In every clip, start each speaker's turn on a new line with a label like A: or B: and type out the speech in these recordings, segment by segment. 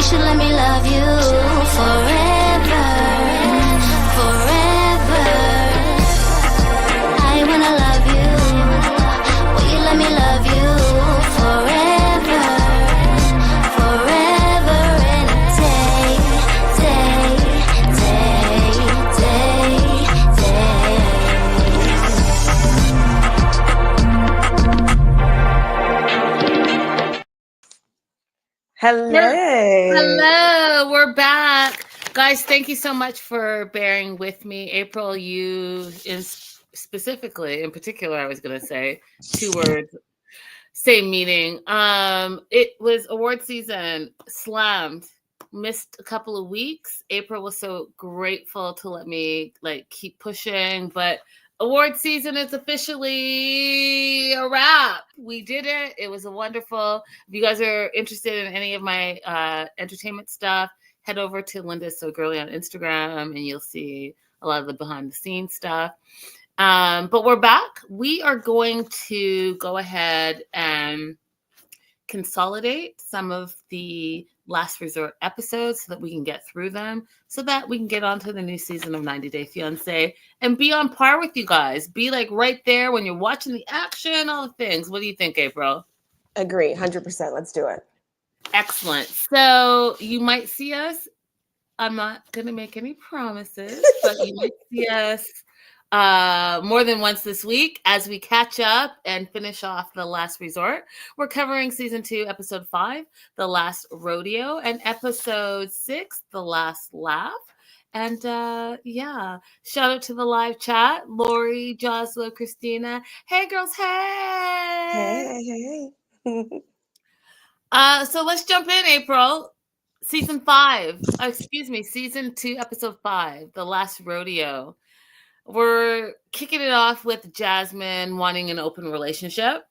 A: should let me love you forever, forever. I wanna love you. Will you let me love you forever, forever and a day, day, day, day, day.
B: Hello.
C: Hello, we're back. Guys, thank you so much for bearing with me. April, you is specifically, in particular, I was going to say 2 words, same meaning. It was award season, slammed, missed a couple of weeks. April was so grateful to let me keep pushing, but award season is officially a wrap. We did it. It was a wonderful. If you guys are interested in any of my entertainment stuff, head over to Linda So Girly on Instagram and you'll see a lot of the behind the scenes stuff. But we're back. We are going to go ahead and consolidate some of the Last Resort episodes so that we can get through them, so that we can get on to the new season of 90 Day Fiancé and be on par with you guys. Be right there when you're watching the action, all the things. What do you think, April?
B: Agree, 100%. Let's do it.
C: Excellent. So you might see us. I'm not going to make any promises, but you might see us more than once this week as we catch up and finish off The Last Resort. We're covering season 2, episode 5, The Last Rodeo, and episode 6, The Last Laugh. And shout out to the live chat, Lori, Joslo, Christina. Hey girls, hey.
B: Hey.
C: So let's jump in, April. Season 2, episode 5, The Last Rodeo. We're kicking it off with Jasmine wanting an open relationship,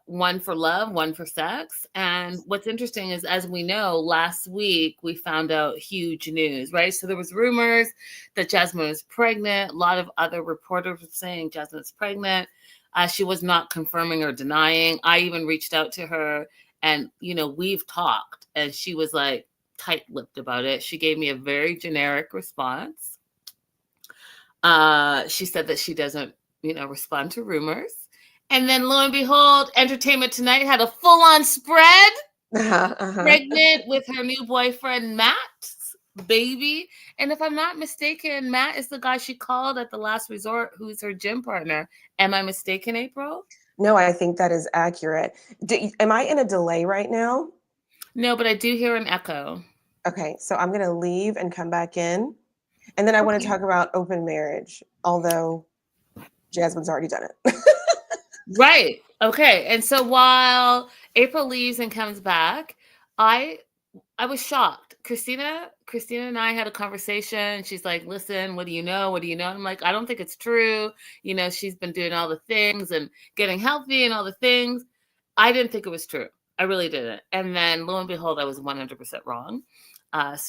C: one for love, one for sex. And what's interesting is, as we know, last week we found out huge news, right? So there was rumors that Jasmine was pregnant. A lot of other reporters were saying Jasmine's pregnant. She was not confirming or denying. I even reached out to her and, we've talked, and she was tight-lipped about it. She gave me a very generic response. She said that she doesn't, respond to rumors. And then lo and behold, Entertainment Tonight had a full-on spread. Pregnant with her new boyfriend, Matt's baby. And if I'm not mistaken, Matt is the guy she called at The Last Resort, who's her gym partner. Am I mistaken, April?
B: No, I think that is accurate. Am I in a delay right now?
C: No, but I do hear an echo.
B: Okay, so I'm going to leave and come back in. And then I want to talk about open marriage, although Jasmine's already done it.
C: Right. Okay. And so while April leaves and comes back, I was shocked. Christina and I had a conversation. She's like, listen, what do you know? What do you know? I'm like, I don't think it's true. She's been doing all the things and getting healthy and all the things. I didn't think it was true. I really didn't. And then lo and behold, I was 100% wrong.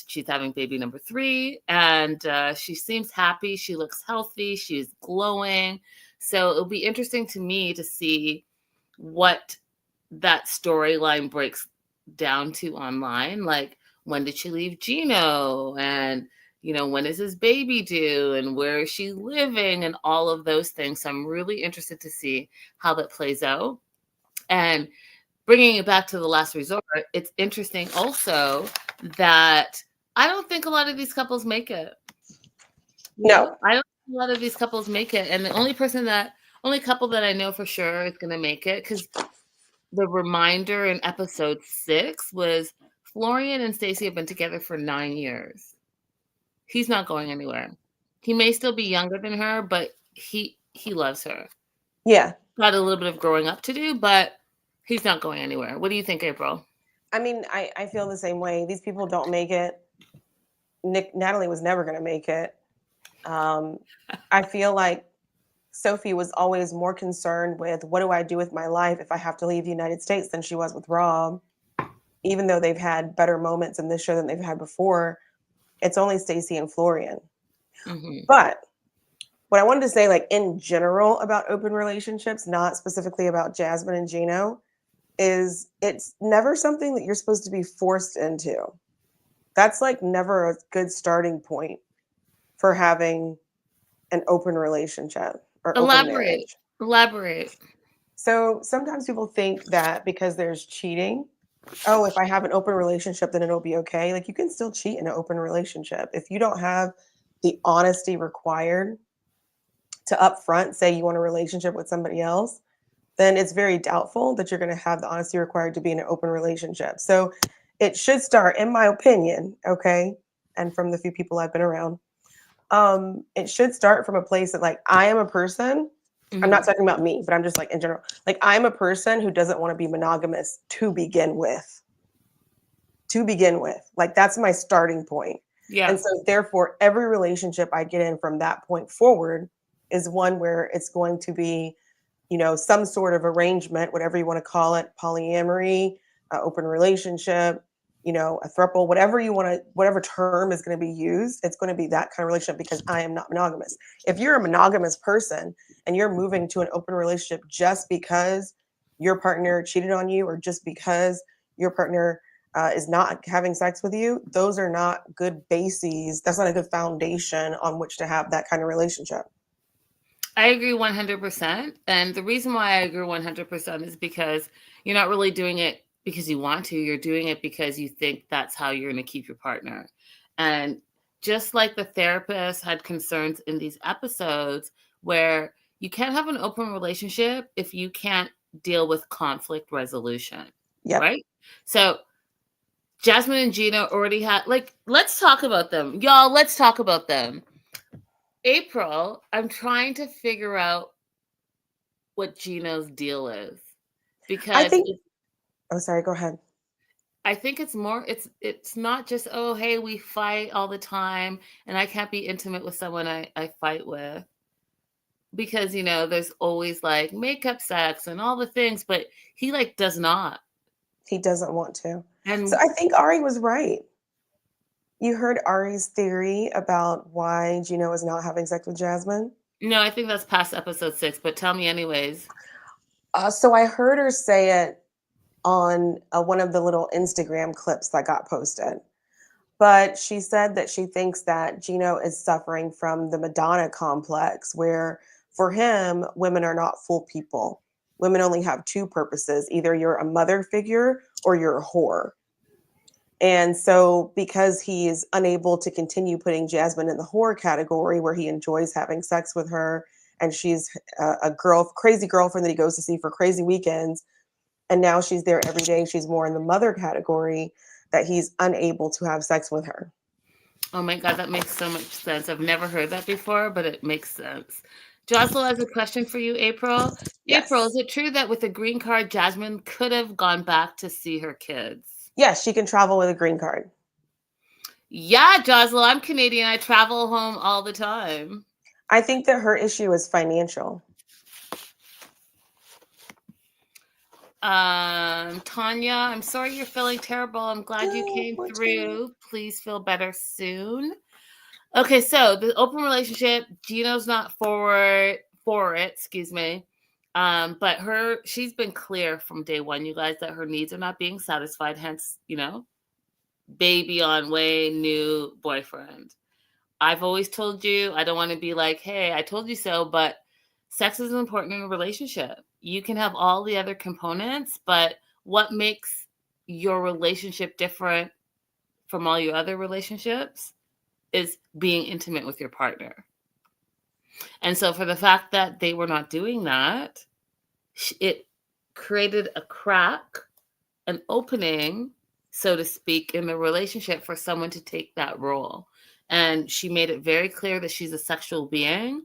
C: She's having baby number 3, and she seems happy. She looks healthy. She's glowing. So it'll be interesting to me to see what that storyline breaks down to online. Like, when did she leave Gino? And, when is his baby due? And where is she living? And all of those things. So I'm really interested to see how that plays out. And bringing it back to The Last Resort, it's interesting also that I don't think a lot of these couples make it.
B: No.
C: I don't think a lot of these couples make it. And the only couple that I know for sure is going to make it, because the reminder in episode 6 was Florian and Stacey have been together for 9 years. He's not going anywhere. He may still be younger than her, but he loves her.
B: Yeah.
C: Got a little bit of growing up to do, but he's not going anywhere. What do you think, April?
B: I mean, I feel the same way. These people don't make it. Natalie was never going to make it. I feel like Sophie was always more concerned with, what do I do with my life if I have to leave the United States, than she was with Rob. Even though they've had better moments in this show than they've had before, it's only Stacey and Florian. Mm-hmm. But what I wanted to say, in general about open relationships, not specifically about Jasmine and Gino, is it's never something that you're supposed to be forced into. That's like never a good starting point for having an open relationship or open
C: Elaborate.
B: marriage.
C: Elaborate.
B: So sometimes people think that because there's cheating, oh, if I have an open relationship, then it'll be okay. Like you can still cheat in an open relationship. If you don't have the honesty required to upfront say you want a relationship with somebody else, then it's very doubtful that you're going to have the honesty required to be in an open relationship. So it should start, in my opinion, okay, and from the few people I've been around, it should start from a place that like I am a person. I'm not
C: Mhm.
B: talking about me, but I'm just like in general. Like I'm a person who doesn't want to be monogamous to begin with. To begin with, like that's my starting point.
C: Yeah.
B: And so therefore, every relationship I get in from that point forward is one where it's going to be, you know, some sort of arrangement, whatever you want to call it, polyamory, open relationship, you know, a throuple, whatever you want to, whatever term is going to be used, it's going to be that kind of relationship because I am not monogamous. If you're a monogamous person and you're moving to an open relationship just because your partner cheated on you or just because your partner is not having sex with you, those are not good bases. That's not a good foundation on which to have that kind of relationship.
C: I agree 100%. And the reason why I agree 100% is because you're not really doing it because you want to. You're doing it because you think that's how you're going to keep your partner. And just like the therapist had concerns in these episodes where you can't have an open relationship if you can't deal with conflict resolution,
B: Yep.
C: right? So Jasmine and Gina already had, like, let's talk about them. Y'all, let's talk about them. April, I'm trying to figure out what Gino's deal is
B: I
C: because
B: think, oh, sorry, go ahead.
C: I think it's more it's not just, oh hey, we fight all the time and I can't be intimate with someone I fight with, because you know there's always like makeup sex and all the things, but he like does not.
B: He doesn't want to. So
C: And
B: I think Ari was right. You heard Ari's theory about why Gino is not having sex with Jasmine.
C: no, I think that's past episode 6, but tell me anyways.
B: So I heard her say it on one of the little Instagram clips that got posted. But she said that she thinks that Gino is suffering from the Madonna complex, where for him, women are not full people. Women only have two purposes: either you're a mother figure or you're a whore. And so, because he's unable to continue putting Jasmine in the whore category, where he enjoys having sex with her, and she's a crazy girlfriend that he goes to see for crazy weekends, and now she's there every day, she's more in the mother category, that he's unable to have sex with her.
C: Oh my god, that makes so much sense. I've never heard that before, but it makes sense. Jocelyn has a question for you, April. April, is
B: Yes.
C: it true that with a green card, Jasmine could have gone back to see her kids?
B: Yes, she can travel with a green card.
C: Yeah, Jocelyn, I'm Canadian. I travel home all the time.
B: I think that her issue is financial.
C: Tanya, I'm sorry you're feeling terrible. I'm glad you
B: No,
C: came
B: poor Tanya.
C: through. Please feel better soon. Okay, so the open relationship, Gino's not for it, excuse me. But she's been clear from day one, you guys, that her needs are not being satisfied, hence, you know, baby on way, new boyfriend. I've always told you, I don't want to be like, hey, I told you so, but sex is important in a relationship. You can have all the other components, but what makes your relationship different from all your other relationships is being intimate with your partner. And so for the fact that they were not doing that, it created a crack, an opening, so to speak, in the relationship for someone to take that role. And she made it very clear that she's a sexual being.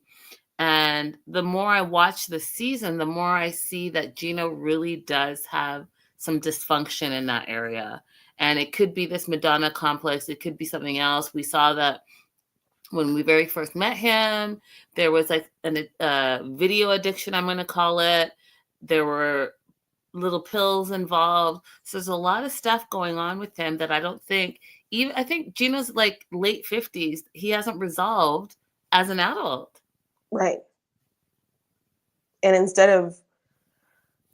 C: And the more I watch the season, the more I see that Gino really does have some dysfunction in that area. And it could be this Madonna complex. It could be something else. We saw that when we very first met him, there was like a video addiction, I'm going to call it. There were little pills involved. So there's a lot of stuff going on with him that I don't think, I think Gino's like late 50s. He hasn't resolved as an adult.
B: Right. And instead of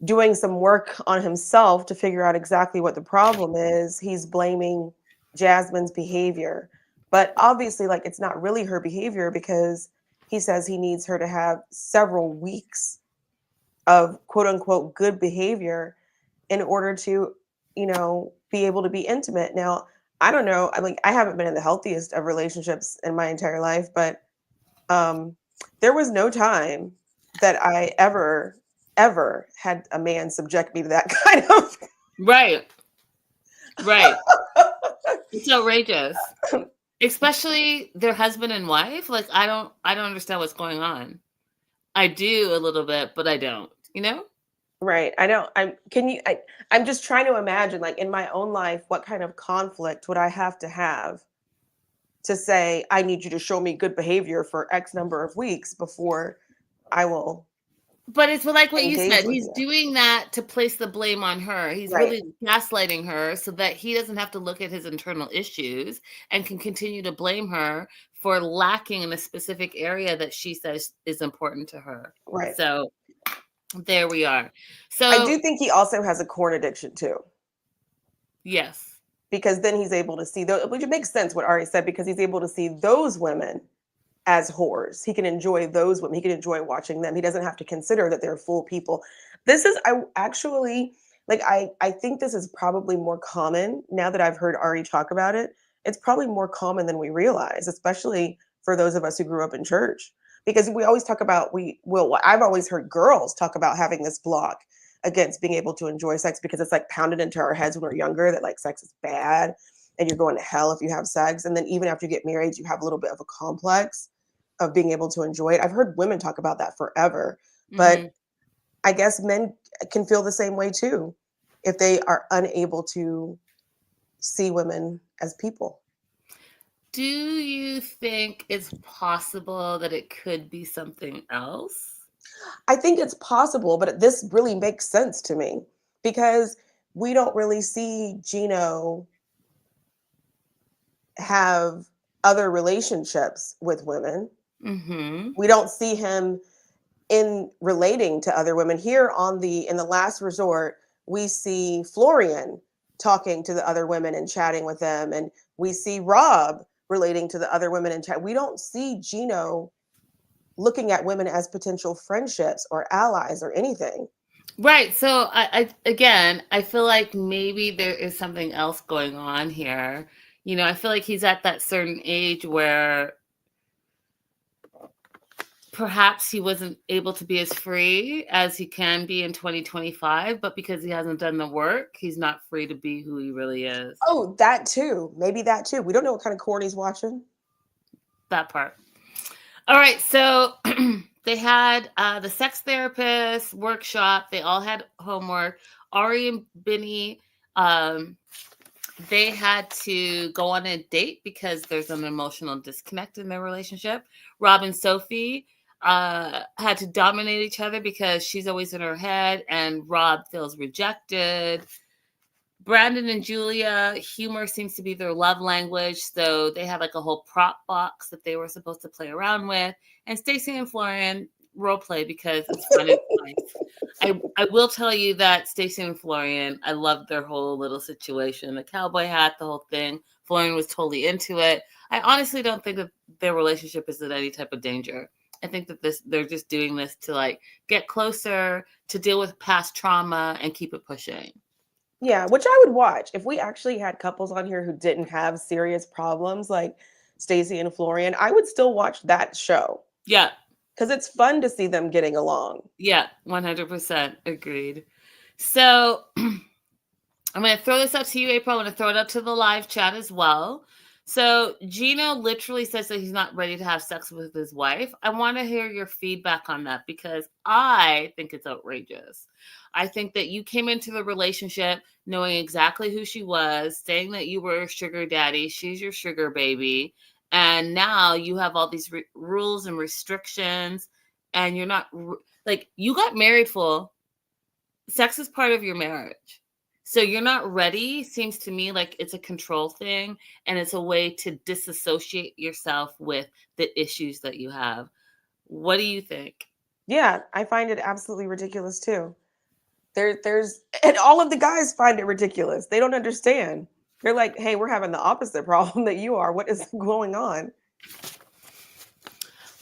B: doing some work on himself to figure out exactly what the problem is, he's blaming Jasmine's behavior. But obviously, like, it's not really her behavior because he says he needs her to have several weeks of quote unquote good behavior in order to, be able to be intimate. Now, I don't know. I haven't been in the healthiest of relationships in my entire life, but there was no time that I ever had a man subject me to that kind of.
C: Right. It's outrageous. Especially their husband and wife. Like, I don't understand what's going on. I do a little bit, but I don't,
B: Right. I'm just trying to imagine, like, in my own life, what kind of conflict would I have to say, I need you to show me good behavior for X number of weeks before I will
C: But it's like what you
B: engage
C: said.
B: with
C: He's
B: you.
C: doing that to place the blame on her. He's
B: Right.
C: really gaslighting her so that he doesn't have to look at his internal issues and can continue to blame her for lacking in a specific area that she says is important to her.
B: Right.
C: So there we are.
B: I do
C: So
B: think he also has a corn addiction too,
C: yes.
B: because then he's able to see those, which makes sense what Ari said, because he's able to see those women as whores. He can enjoy those women. He can enjoy watching them. He doesn't have to consider that they're full people. This is, I actually, like, I think this is probably more common now that I've heard Ari talk about it. It's probably more common than we realize, especially for those of us who grew up in church. Because we always talk about, I've always heard girls talk about having this block against being able to enjoy sex because it's like pounded into our heads when we're younger that like sex is bad and you're going to hell if you have sex. And then even after you get married, you have a little bit of a complex of being able to enjoy it. I've heard women talk about that forever, but I guess men can feel the same way too if they are unable to see women as people.
C: Do you think it's possible that it could be something else?
B: I think it's possible, but this really makes sense to me because we don't really see Gino have other relationships with women.
C: Mm-hmm.
B: We don't see him in relating to other women. Here in the last resort, we see Florian talking to the other women and chatting with them, and we see Rob relating to the other women and chat. We don't see Gino looking at women as potential friendships or allies or anything.
C: Right. So I feel like maybe there is something else going on here. I feel like he's at that certain age where perhaps he wasn't able to be as free as he can be in 2025, but because he hasn't done the work, he's not free to be who he really is.
B: Oh, that too. Maybe that too. We don't know what kind of corn he's watching.
C: That part. All right. So they had the sex therapist workshop. They all had homework. Ari and Benny, they had to go on a date because there's an emotional disconnect in their relationship. Rob and Sophie had to dominate each other because she's always in her head and Rob feels rejected. Brandon and Julia, humor seems to be their love language. So they had like a whole prop box that they were supposed to play around with. And Stacey and Florian role play because it's fun and nice. I will tell you that Stacey and Florian, I loved their whole little situation. The cowboy hat, the whole thing. Florian was totally into it. I honestly don't think that their relationship is in any type of danger. I think that they're just doing this to like get closer, to deal with past trauma and keep it pushing.
B: Yeah, which I would watch. If we actually had couples on here who didn't have serious problems like Stacey and Florian, I would still watch that show.
C: Yeah.
B: Because it's fun to see them getting along.
C: Yeah, 100% agreed. So I'm going to throw this up to you, April. I'm going to throw it up to the live chat as well. So Gino literally says that he's not ready to have sex with his wife. I want to hear your feedback on that because I think it's outrageous. I think that you came into the relationship knowing exactly who she was, saying that you were a sugar daddy, she's your sugar baby, and now you have all these rules and restrictions, and you're not like you got married full. Sex is part of your marriage. So you're not ready, seems to me like it's a control thing, and it's a way to disassociate yourself with the issues that you have. What do you think?
B: Yeah, I find it absolutely ridiculous too. There's and all of the guys find it ridiculous. They don't understand. They're like, hey, we're having the opposite problem that you are. What is going on?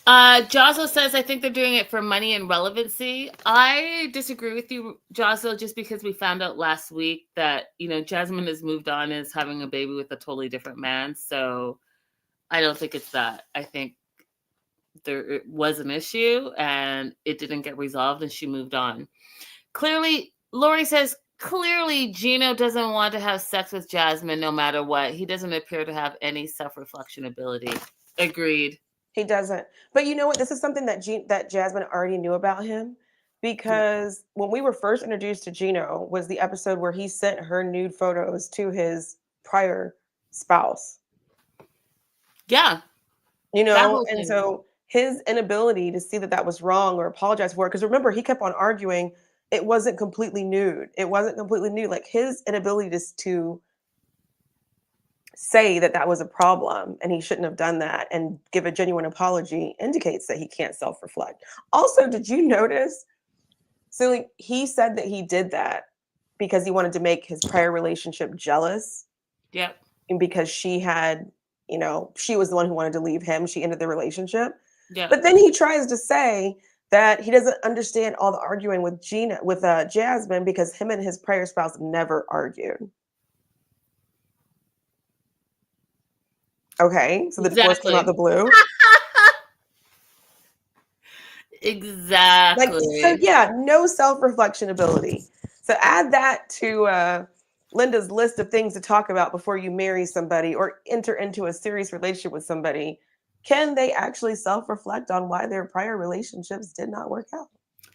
C: Jocelyn says, I think they're doing it for money and relevancy. I disagree with you, Jocelyn, just because we found out last week that, Jasmine has moved on and is having a baby with a totally different man. So I don't think it's that. I think there was an issue and it didn't get resolved and she moved on. Clearly, Lori says, clearly Gino doesn't want to have sex with Jasmine no matter what. He doesn't appear to have any self-reflection ability. Agreed.
B: He doesn't. But you know what? This is something that Jasmine already knew about him, because when we were first introduced to Gino was the episode where he sent her nude photos to his prior spouse.
C: Yeah.
B: And so his inability to see that that was wrong or apologize for it, because remember, he kept on arguing it wasn't completely nude. It wasn't completely nude. Like his inability to say that that was a problem and he shouldn't have done that and give a genuine apology indicates that he can't self-reflect. Also, did you notice? So like, he said that he did that because he wanted to make his prior relationship jealous.
C: Yep.
B: And because she had, she was the one who wanted to leave him. She ended the relationship.
C: Yeah.
B: But then he tries to say that he doesn't understand all the arguing with Jasmine because him and his prior spouse never argued. Okay, so the divorce came out the blue.
C: Exactly.
B: So yeah, no self-reflection ability. So add that to Linda's list of things to talk about before you marry somebody or enter into a serious relationship with somebody. Can they actually self-reflect on why their prior relationships did not work out?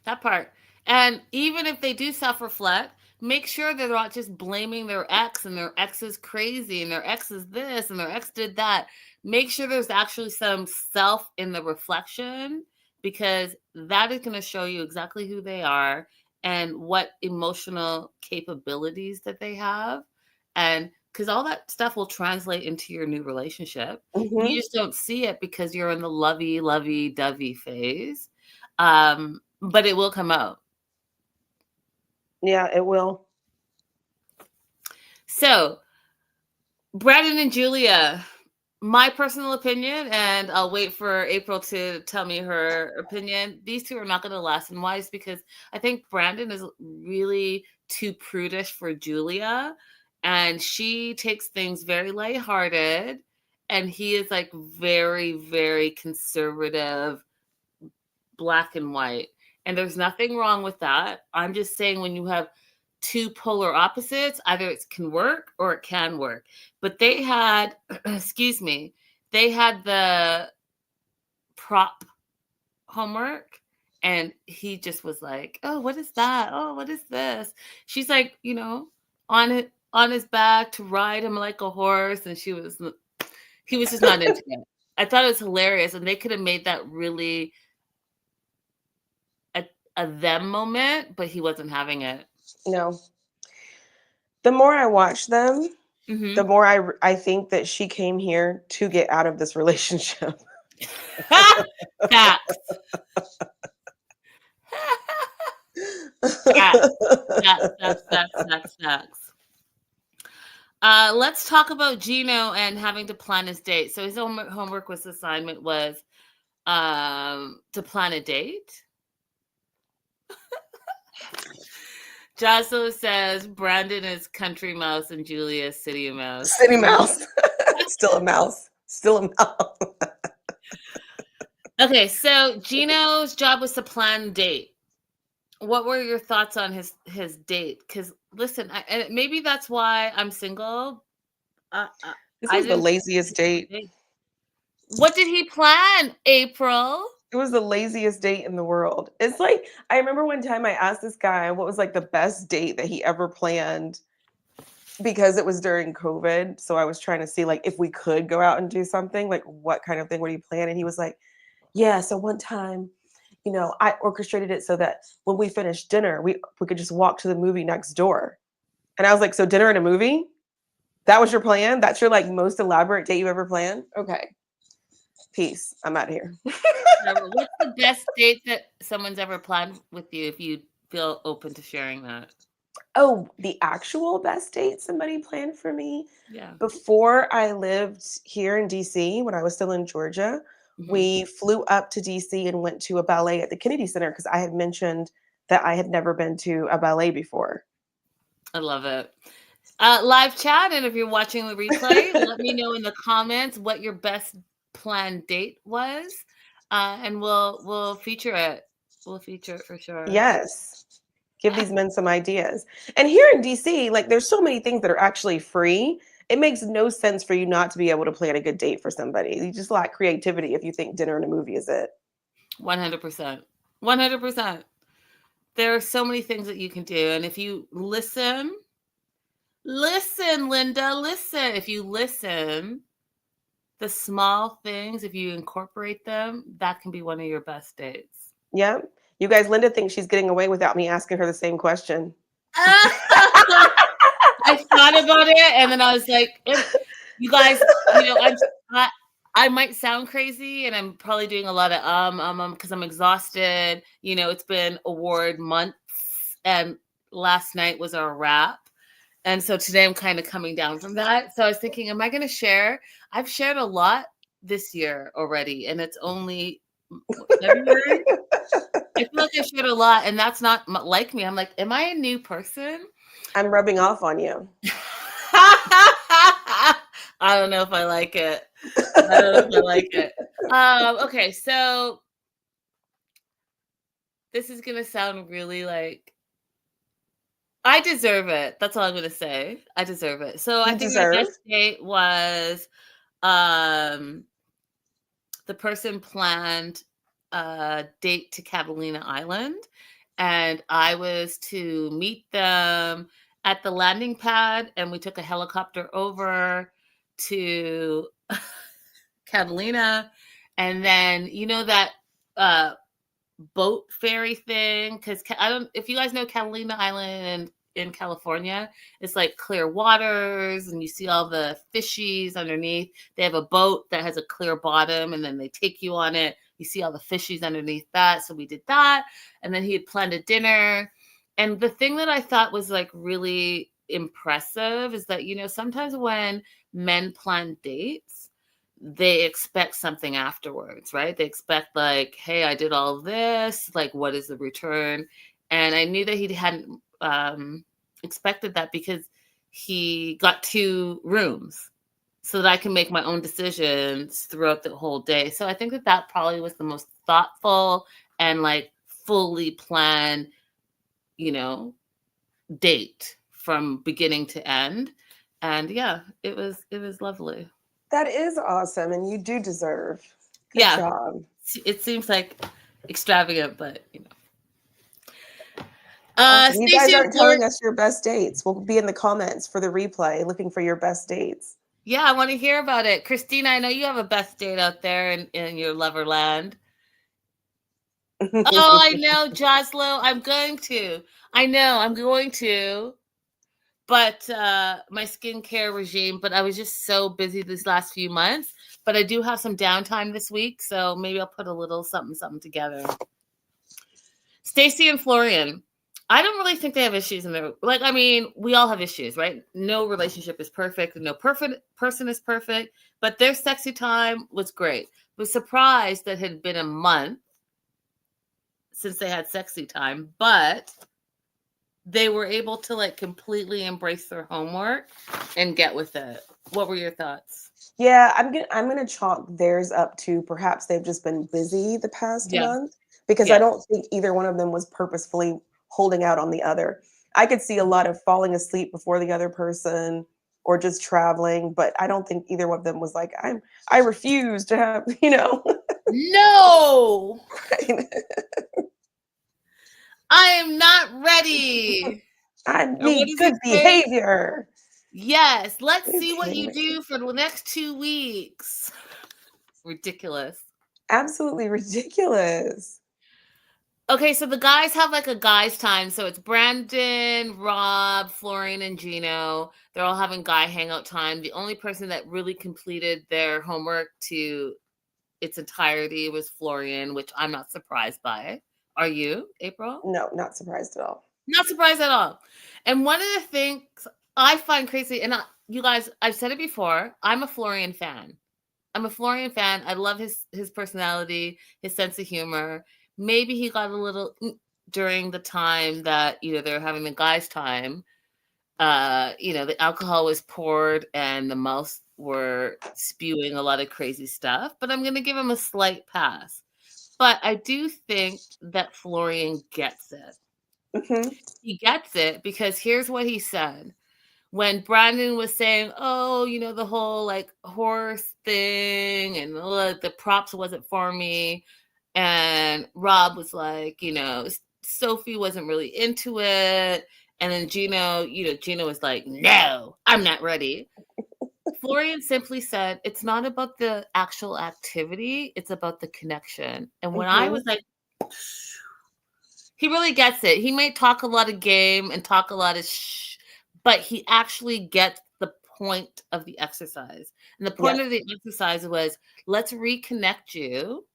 C: That part. And even if they do self-reflect, make sure they're not just blaming their ex and their ex is crazy and their ex is this and their ex did that. Make sure there's actually some self in the reflection, because that is going to show you exactly who they are and what emotional capabilities that they have. And because all that stuff will translate into your new relationship.
B: Mm-hmm.
C: You just don't see it because you're in the lovey-dovey phase. But it will come out.
B: Yeah, it will.
C: So, Brandon and Julia, my personal opinion, and I'll wait for April to tell me her opinion. These two are not going to last. And why? Is because I think Brandon is really too prudish for Julia. And she takes things very lighthearted. And he is like very, very conservative, black and white. And there's nothing wrong with that. I'm just saying when you have two polar opposites, either it can work or it can work. But they had, they had the prop homework and he just was like, oh, what is that? Oh, what is this? She's like, on his back to ride him like a horse. And he was just not into it. I thought it was hilarious. And they could have made that really a them moment, but he wasn't having it.
B: No. The more I watch them, the more I think that she came here to get out of this relationship.
C: Facts. Facts. Let's talk about Gino and having to plan his date. So his homework assignment was to plan a date. Jocelyn says Brandon is country mouse and Julia is city mouse.
B: City mouse. Still a mouse. Still a mouse.
C: Okay, so Gino's job was to plan date. What were your thoughts on his date? Because listen, maybe that's why I'm single.
B: This was the laziest date.
C: What did he plan, April?
B: It was the laziest date in the world. It's like, I remember one time I asked this guy what was like the best date that he ever planned, because it was during COVID. So I was trying to see like if we could go out and do something, like what kind of thing would he plan? And he was like, yeah, so one time, I orchestrated it so that when we finished dinner, we could just walk to the movie next door. And I was like, so dinner and a movie? That was your plan? That's your like most elaborate date you ever planned? Okay. Peace. I'm out of here.
C: What's the best date that someone's ever planned with you if you feel open to sharing that.
B: Oh, the actual best date somebody planned for me?
C: Yeah.
B: Before I lived here in DC, when I was still in Georgia,
C: Mhm.
B: we flew up to DC and went to a ballet at the Kennedy Center because I had mentioned that I had never been to a ballet before.
C: I love it. Live chat, and if you're watching the replay, let me know in the comments what your best planned date was, and we'll feature it. We'll feature it for sure.
B: Yes. Give these men some ideas. And here in DC, like there's so many things that are actually free. It makes no sense for you not to be able to plan a good date for somebody. You just lack creativity if you think dinner and a movie is it.
C: 100%. 100%. There are so many things that you can do, and if you listen, Linda, listen. If you listen, the small things, if you incorporate them, that can be one of your best dates.
B: Yeah. You guys, Linda thinks she's getting away without me asking her the same question.
C: I thought about it, and then I was like, you guys, I might sound crazy, and I'm probably doing a lot of because I'm exhausted. It's been award months, and last night was our wrap. And so today I'm kind of coming down from that. So I was thinking, am I going to share? I've shared a lot this year already, and it's only February. I feel like I shared a lot, and that's not like me. I'm like, am I a new person?
B: I'm rubbing off on you.
C: I don't know if I like it. Okay, so this is going to sound really like, I deserve it. That's all I'm going to say. I deserve it. So I think my best date was the person planned a date to Catalina Island, and I was to meet them at the landing pad, and we took a helicopter over to Catalina, and then that boat ferry thing, because if you guys know Catalina Island in California, it's like clear waters and you see all the fishies underneath. They have a boat that has a clear bottom, and then they take you on it. You see all the fishies underneath that. So we did that, and then he had planned a dinner. And the thing that I thought was like really impressive is that sometimes when men plan dates, they expect something afterwards, right? They expect like, hey, I did all this, like, what is the return? And I knew that he hadn't expected that, because he got 2 rooms so that I can make my own decisions throughout the whole day. So I think that probably was the most thoughtful and like fully planned, date from beginning to end. And yeah, it was lovely.
B: That is awesome, and you do deserve. Good job.
C: It seems like extravagant, but
B: Awesome. You guys aren't telling us your best dates. We'll be in the comments for the replay looking for your best dates.
C: Yeah, I want to hear about it. Christina, I know you have a best date out there in your lover land. Oh, I know, Joslo. I'm going to. But my skincare regime, but I was just so busy these last few months. But I do have some downtime this week, so maybe I'll put a little something together. Stacy and Florian, I don't really think they have issues in their, like, I mean, we all have issues, right? No relationship is perfect. No perfect person is perfect, but their sexy time was great. I was surprised that it had been a month since they had sexy time, but they were able to like completely embrace their homework and get with it. What were your thoughts?
B: Yeah, I'm gonna chalk theirs up to perhaps they've just been busy the past month, because I don't think either one of them was purposefully holding out on the other. I could see a lot of falling asleep before the other person or just traveling, but I don't think either one of them was like, I refuse to have,
C: No. I am not ready.
B: I need good behavior.
C: Yes. Let's see what you do for the next 2 weeks. Ridiculous.
B: Absolutely ridiculous.
C: Okay, so the guys have like a guys' time. So it's Brandon, Rob, Florian, and Gino. They're all having guy hangout time. The only person that really completed their homework to its entirety was Florian, which I'm not surprised by. Are you, April?
B: No, not surprised at all.
C: Not surprised at all. And one of the things I find crazy, and you guys, I've said it before, I'm a Florian fan. I'm a Florian fan. I love his personality, his sense of humor. Maybe he got a little during the time that they were having the guys' time. The alcohol was poured and the mouths were spewing a lot of crazy stuff. But I'm going to give him a slight pass. But I do think that Florian gets it.
B: Mm-hmm.
C: He gets it because here's what he said. When Brandon was saying, oh, the whole like horse thing and the props wasn't for me. And Rob was like, Sophie wasn't really into it. And then Gino was like, no, I'm not ready. Florian simply said, it's not about the actual activity. It's about the connection. And when I was like, he really gets it. He might talk a lot of game and talk a lot of but he actually gets the point of the exercise. And the point of the exercise was, let's reconnect you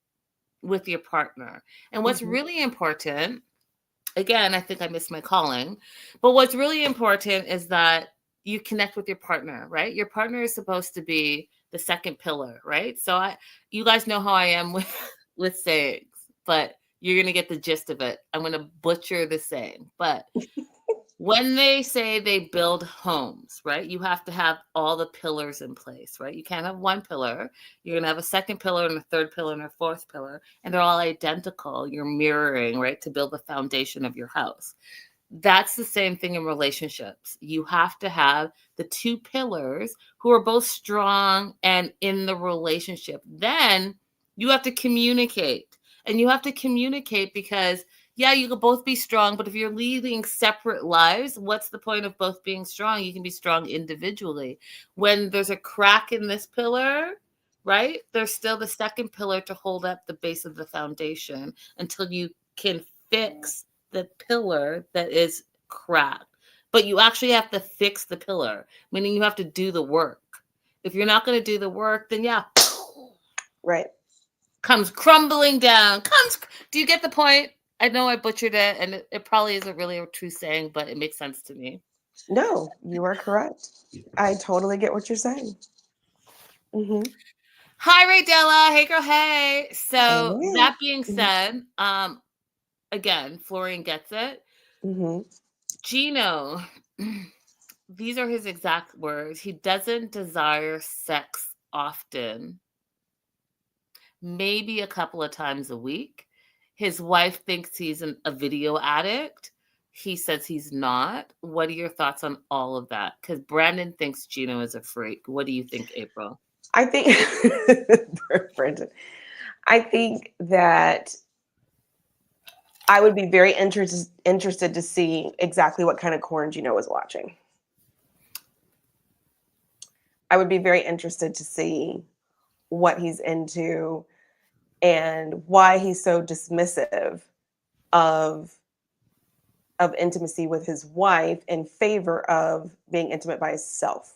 C: with your partner. And what's really important, again, I think I missed my calling, but what's really important is that you connect with your partner, right? Your partner is supposed to be the second pillar, right? So you guys know how I am with sayings, but you're going to get the gist of it. I'm going to butcher the saying, but when they say they build homes, right, you have to have all the pillars in place, right? You can't have one pillar. You're going to have a second pillar and a third pillar and a fourth pillar, and they're all identical. You're mirroring, right, to build the foundation of your house. That's the same thing in relationships. You have to have the two pillars who are both strong and in the relationship. Then you have to communicate. And you have to communicate because, yeah, you could both be strong, but if you're leading separate lives, what's the point of both being strong? You can be strong individually. When there's a crack in this pillar, right, there's still the second pillar to hold up the base of the foundation until you can fix the pillar that is cracked. But you actually have to fix the pillar, meaning you have to do the work. If you're not going to do the work, then yeah.
B: Right.
C: Comes crumbling down. Do you get the point? I know I butchered it, and it probably isn't really a true saying, but it makes sense to me.
B: No, you are correct. I totally get what you're saying. Mm-hmm.
C: Hi, Ray Della. Hey, girl. Hey. So
B: Hey.
C: that being said, again, Florian gets it.
B: Mm-hmm.
C: Gino, these are his exact words. He doesn't desire sex often. Maybe a couple of times a week. His wife thinks he's a video addict. He says he's not. What are your thoughts on all of that? Because Brandon thinks Gino is a freak. What do you think, April?
B: I think, Brandon, I think that I would be very interested to see exactly what kind of corn Gino was watching. I would be very interested to see what he's into and why he's so dismissive of intimacy with his wife in favor of being intimate by himself.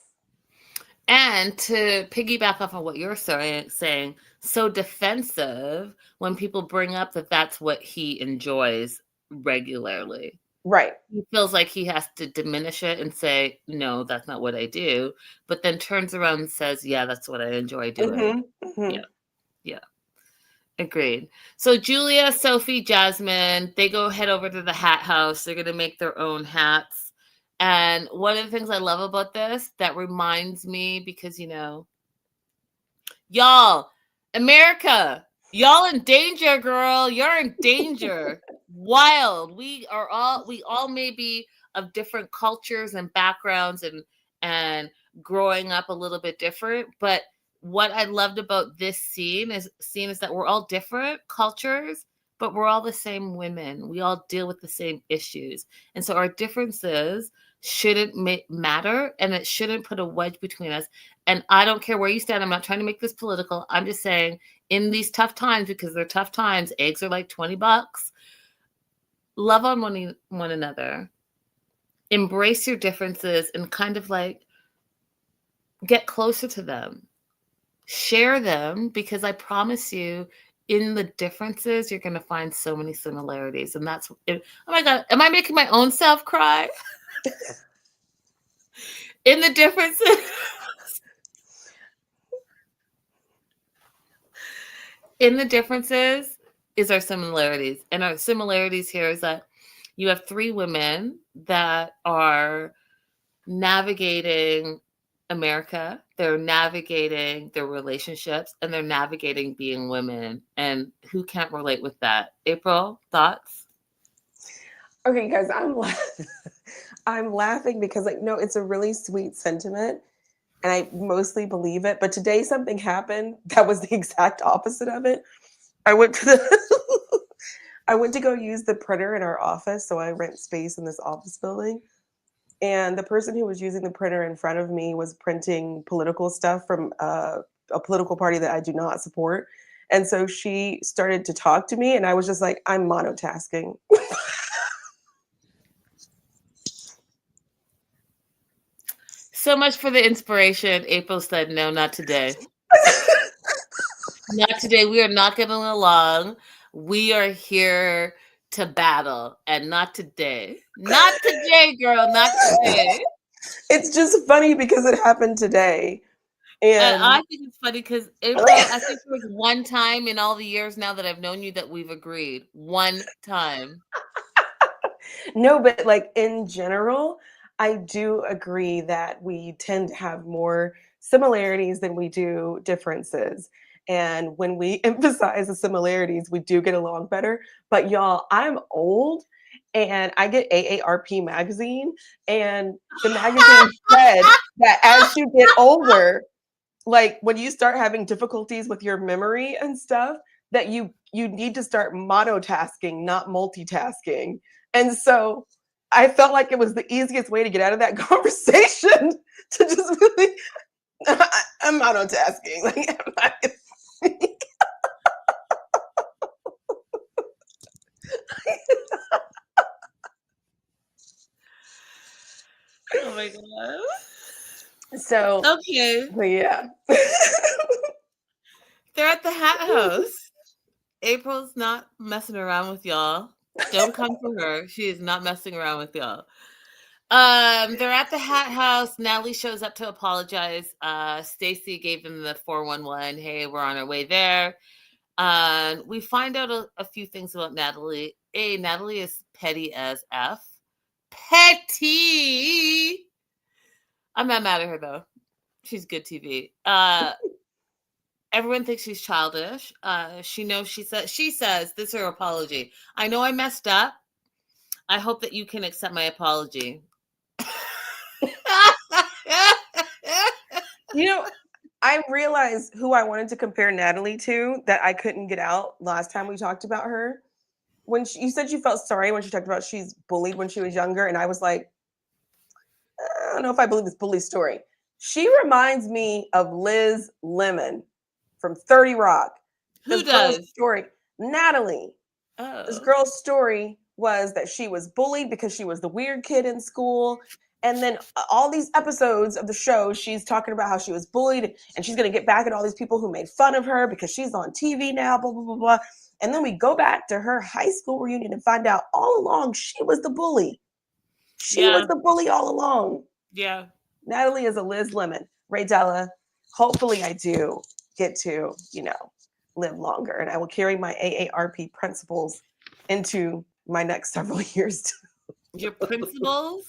C: And to piggyback off of what you're saying, so defensive when people bring up that that's what he enjoys regularly.
B: Right.
C: He feels like he has to diminish it and say, no, that's not what I do. But then turns around and says, yeah, that's what I enjoy doing.
B: Mm-hmm. Mm-hmm.
C: Yeah. Agreed. So Julia, Sophie, Jasmine, they head over to the hat house. They're going to make their own hats. And one of the things I love about this, that reminds me, because, y'all, America, y'all in danger, girl. You're in danger. Wild. We all may be of different cultures and backgrounds and growing up a little bit different. But what I loved about this scene is that we're all different cultures, but we're all the same women. We all deal with the same issues. And so our differences shouldn't matter, and it shouldn't put a wedge between us. And I don't care where you stand. I'm not trying to make this political. I'm just saying, in these tough times, because they're tough times, eggs are like $20. Love on one another. Embrace your differences and kind of like get closer to them. Share them, because I promise you, in the differences, you're going to find so many similarities. And that's, oh my God, am I making my own self cry? In the differences. In the differences is our similarities. And our similarities here is that you have three women that are navigating America, they're navigating their relationships, and they're navigating being women. And who can't relate with that? April, thoughts?
B: Okay, guys, I'm laughing because like no, it's a really sweet sentiment, and I mostly believe it. But today something happened that was the exact opposite of it. I went to the I went to go use the printer in our office, so I rent space in this office building. And the person who was using the printer in front of me was printing political stuff from a political party that I do not support. And so she started to talk to me, and I was just like, I'm monotasking.
C: So much for the inspiration. April said, no, not today. Not today. We are not getting along. We are here to battle, and not today. Not today, girl. Not today.
B: It's just funny because it happened today.
C: And
B: And
C: I think it's funny because April, I think there was one time in all the years now that I've known you that we've agreed. One time.
B: no, but like in general, I do agree that we tend to have more similarities than we do differences. And when we emphasize the similarities, we do get along better. But y'all, I'm old and I get AARP magazine, and the magazine said that as you get older, like when you start having difficulties with your memory and stuff, that you need to start monotasking, not multitasking. And so I felt like it was the easiest way to get out of that conversation to just really I'm monotasking. Like I'm not,
C: Oh my God.
B: so
C: Okay.
B: yeah.
C: They're at the Hat House. April's not messing around with y'all. Don't come for her. She is not messing around with y'all. They're at the Hat House. Natalie shows up to apologize. Stacy gave them the 411. Hey, we're on our way there. We find out a few things about Natalie. Natalie is petty as F. Petty. I'm not mad at her though. She's good TV. Everyone thinks she's childish. She says this is her apology. I know I messed up. I hope that you can accept my apology.
B: You know, I realized who I wanted to compare Natalie to that I couldn't get out last time we talked about her. When you said you felt sorry when she talked about she's bullied when she was younger, and I was like, I don't know if I believe this bully story. She reminds me of Liz Lemon from 30 Rock.
C: Who does?
B: Story, Natalie.
C: Oh.
B: This girl's story was that she was bullied because she was the weird kid in school. And then all these episodes of the show, she's talking about how she was bullied and she's going to get back at all these people who made fun of her because she's on TV now, blah, blah, blah, blah. And then we go back to her high school reunion and find out all along she was the bully. She was the bully all along.
C: Yeah.
B: Natalie is a Liz Lemon. Ray Della, hopefully I do get to, live longer, and I will carry my AARP principles into my next several years too.
C: Your principles?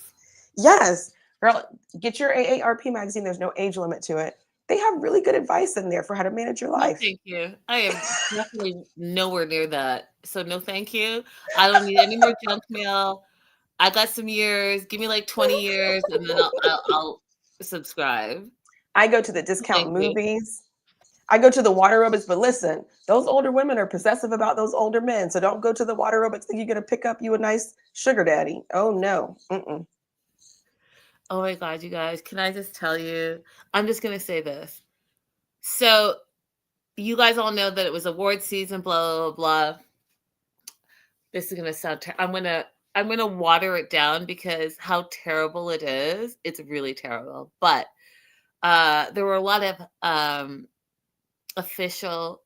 B: Yes. Girl, get your AARP magazine. There's no age limit to it. They have really good advice in there for how to manage your life.
C: No, thank you. I am definitely nowhere near that. So no, thank you. I don't need any more junk mail. I got some years. Give me like 20 years, and then I'll subscribe.
B: I go to the discount movies. I go to the water aerobics, but listen, those older women are possessive about those older men. So don't go to the water aerobics thinking you're going to pick up you a nice sugar daddy. Oh, no. Mm-mm.
C: Oh my God, you guys, can I just tell you? I'm just going to say this. So you guys all know that it was award season, blah, blah, blah. This is going to sound I'm going to water it down because how terrible it is. It's really terrible. But there were a lot of official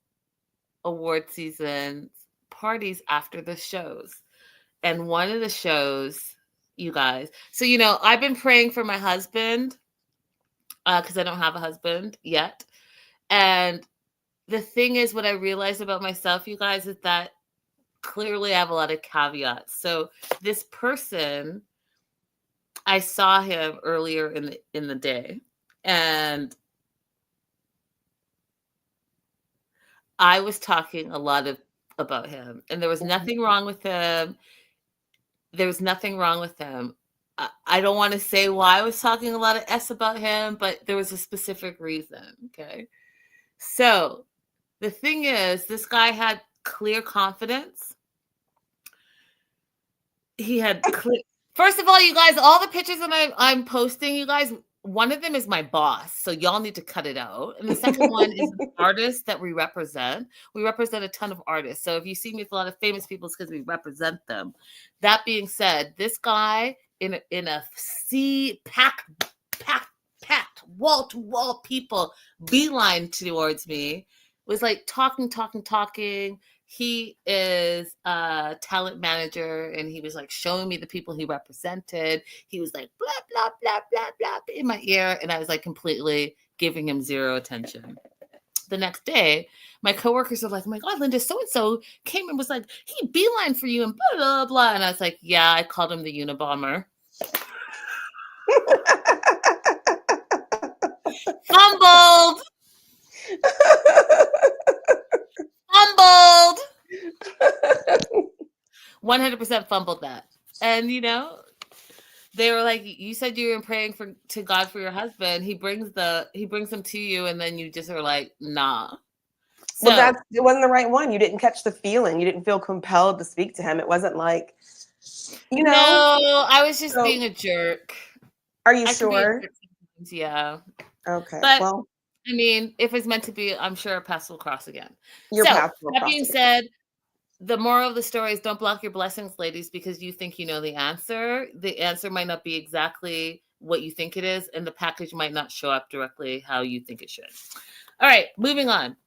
C: award season parties after the shows. And one of the shows, you guys, so, I've been praying for my husband because I don't have a husband yet. And the thing is, what I realized about myself, you guys, is that clearly I have a lot of caveats. So this person, I saw him earlier in the day, and I was talking a lot about him, and there was nothing wrong with him. There was nothing wrong with him. I don't want to say why I was talking a lot of S about him, but there was a specific reason. Okay. So the thing is, this guy had clear confidence. He had clear. First of all, you guys, all the pictures that I'm posting, you guys, one of them is my boss, so y'all need to cut it out. And the second one is the artist that we represent. We represent a ton of artists. So if you see me with a lot of famous people, it's because we represent them. That being said, this guy in a sea packed, wall-to-wall people beeline towards me was like talking. He is a talent manager, and he was like showing me the people he represented. He was like blah blah blah blah blah in my ear, and I was like completely giving him zero attention. The next day, my coworkers are like, "Oh my God, Linda, so and so came and was like, he beeline for you and blah blah blah," and I was like, "Yeah, I called him the Unabomber." Fumbled. 100% fumbled that. And they were like, you said you were praying to God for your husband. He brings them to you, and then you just are like, nah. So,
B: well, it wasn't the right one. You didn't catch the feeling. You didn't feel compelled to speak to him. It wasn't like,
C: No, I was just being a jerk.
B: Are you sure?
C: Yeah.
B: Okay.
C: But
B: well,
C: I mean, if it's meant to be, I'm sure our paths will cross again.
B: That
C: being said, the moral of the story is don't block your blessings, ladies, because you think you know the answer. The answer might not be exactly what you think it is, and the package might not show up directly how you think it should. All right, moving on.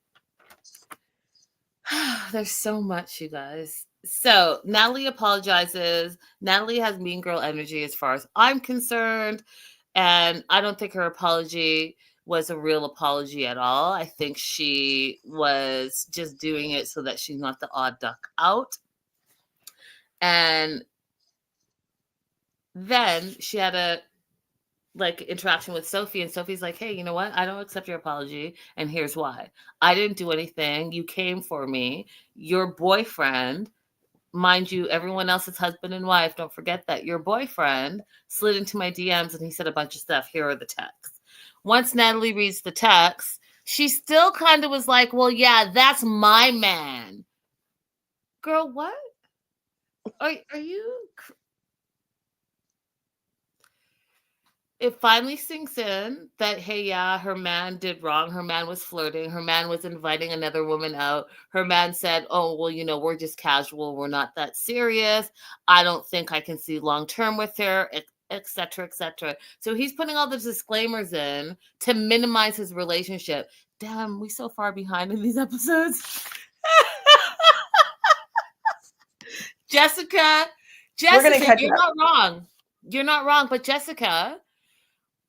C: There's so much, you guys. So Natalie apologizes. Natalie has mean girl energy as far as I'm concerned, and I don't think her apology was a real apology at all. I think she was just doing it so that she's not the odd duck out. And then she had a interaction with Sophie, and Sophie's like, "Hey, you know what? I don't accept your apology, and here's why. I didn't do anything. You came for me. Your boyfriend, mind you, everyone else's husband and wife, don't forget that your boyfriend slid into my DMs and he said a bunch of stuff. Here are the texts." Once Natalie reads the text, she still kind of was like, "Well, yeah, that's my man." Girl, what? Are you? It finally sinks in that, hey, yeah, her man did wrong. Her man was flirting. Her man was inviting another woman out. Her man said, "Oh, well, we're just casual. We're not that serious. I don't think I can see long-term with her," etc., etc. So he's putting all the disclaimers in to minimize his relationship. Damn, we so far behind in these episodes. Jessica, you're not wrong. You're not wrong, but Jessica,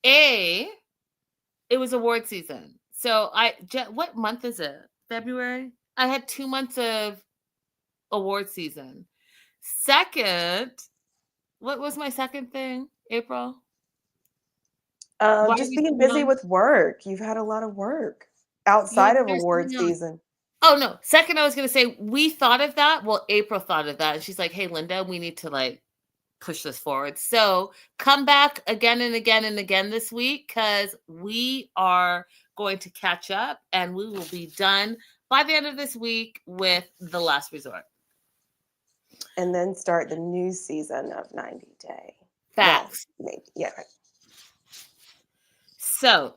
C: it was award season. So what month is it? February? I had 2 months of award season. Second, what was my second thing, April?
B: Just being busy with work. You've had a lot of work outside of award season.
C: Oh, no. Second, I was going to say, we thought of that. Well, April thought of that. And she's like, "Hey, Linda, we need to push this forward." So come back again and again and again this week, because we are going to catch up, and we will be done by the end of this week with The Last Resort.
B: And then start the new season of 90 Day.
C: Facts.
B: Well, maybe. Yeah.
C: So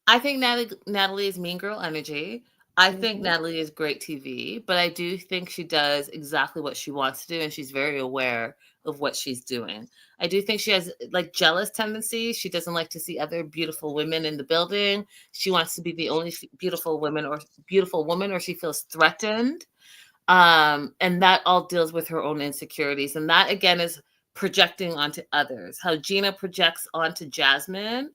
C: I think Natalie is mean girl energy. I think Natalie is great TV, but I do think she does exactly what she wants to do, and she's very aware of what she's doing. I do think she has like jealous tendencies. She doesn't like to see other beautiful women in the building. She wants to be the only beautiful woman, or she feels threatened. And that all deals with her own insecurities. And that again is projecting onto others. How Gina projects onto Jasmine,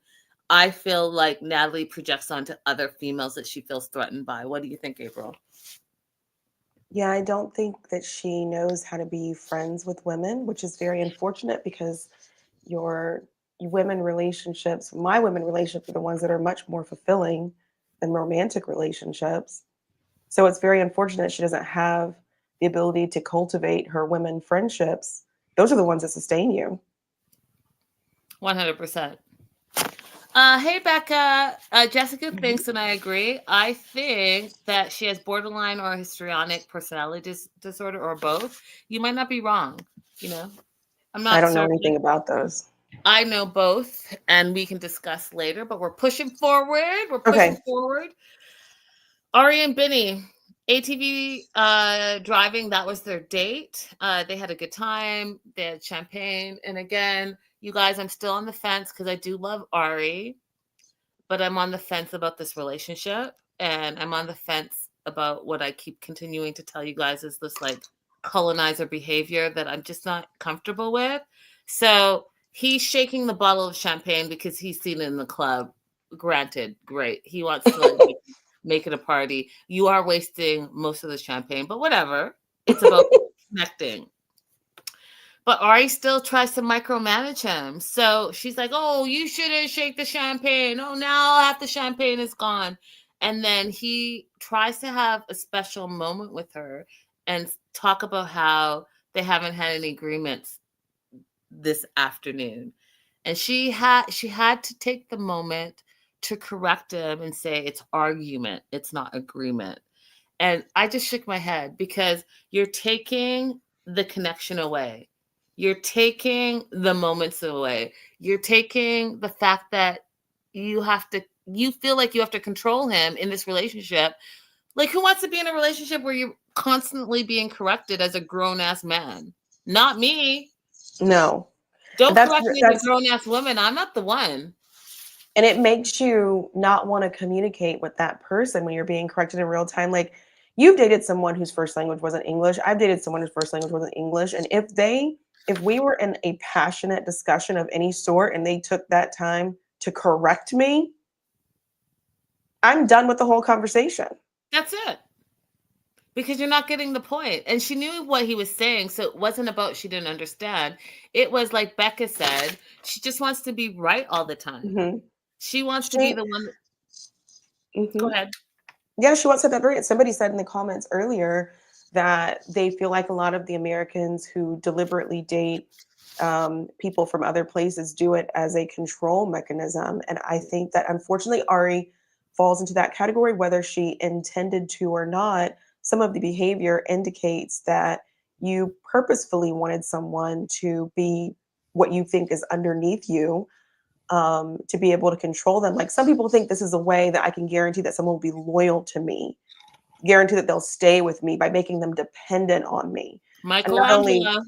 C: I feel like Natalie projects onto other females that she feels threatened by. What do you think, April?
B: Yeah, I don't think that she knows how to be friends with women, which is very unfortunate because your women relationships, my women relationships, are the ones that are much more fulfilling than romantic relationships. So it's very unfortunate she doesn't have the ability to cultivate her women friendships. Those are the ones that sustain you.
C: 100%. Hey, Becca. Jessica thinks, and I agree. I think that she has borderline or histrionic personality disorder, or both. You might not be wrong. You know, I'm not
B: I don't know
C: certain.
B: anything about those.
C: I know both, and we can discuss later. But we're pushing forward. We're pushing forward. Ari and Benny, ATV driving. That was their date. They had a good time. They had champagne, and again. You guys, I'm still on the fence because I do love Ari, but I'm on the fence about this relationship, and I'm on the fence about what I keep continuing to tell you guys is this like colonizer behavior that I'm just not comfortable with. So he's shaking the bottle of champagne because he's seen it in the club. Granted, great. He wants to like, make it a party. You are wasting most of the champagne, but whatever. It's about connecting. But Ari still tries to micromanage him. So she's like, oh, you shouldn't shake the champagne. Oh, now half the champagne is gone. And then he tries to have a special moment with her and talk about how they haven't had any agreements this afternoon. And she had to take the moment to correct him and say it's argument. It's not agreement. And I just shook my head because you're taking the connection away. You're taking the moments away. You're taking the fact that you feel like you have to control him in this relationship. Like, who wants to be in a relationship where you're constantly being corrected as a grown-ass man? Not me.
B: No.
C: Don't correct me as a grown-ass woman. I'm not the one.
B: And it makes you not want to communicate with that person when you're being corrected in real time. Like, you've dated someone whose first language wasn't English. I've dated someone whose first language wasn't English. And if we were in a passionate discussion of any sort and they took that time to correct me, I'm done with the whole conversation.
C: That's it. Because you're not getting the point. And she knew what he was saying. So it wasn't about she didn't understand. It was like Becca said, she just wants to be right all the time.
B: Mm-hmm.
C: She wants to be the one.
B: Mm-hmm.
C: Go ahead.
B: Yeah, she wants to be right. Somebody said in the comments earlier that they feel like a lot of the Americans who deliberately date people from other places do it as a control mechanism. And I think that unfortunately Ari falls into that category, whether she intended to or not. Some of the behavior indicates that you purposefully wanted someone to be what you think is underneath you, to be able to control them. Like, some people think this is a way that I can guarantee that someone will be loyal to me, guarantee that they'll stay with me by making them dependent on me.
C: Michelangelo.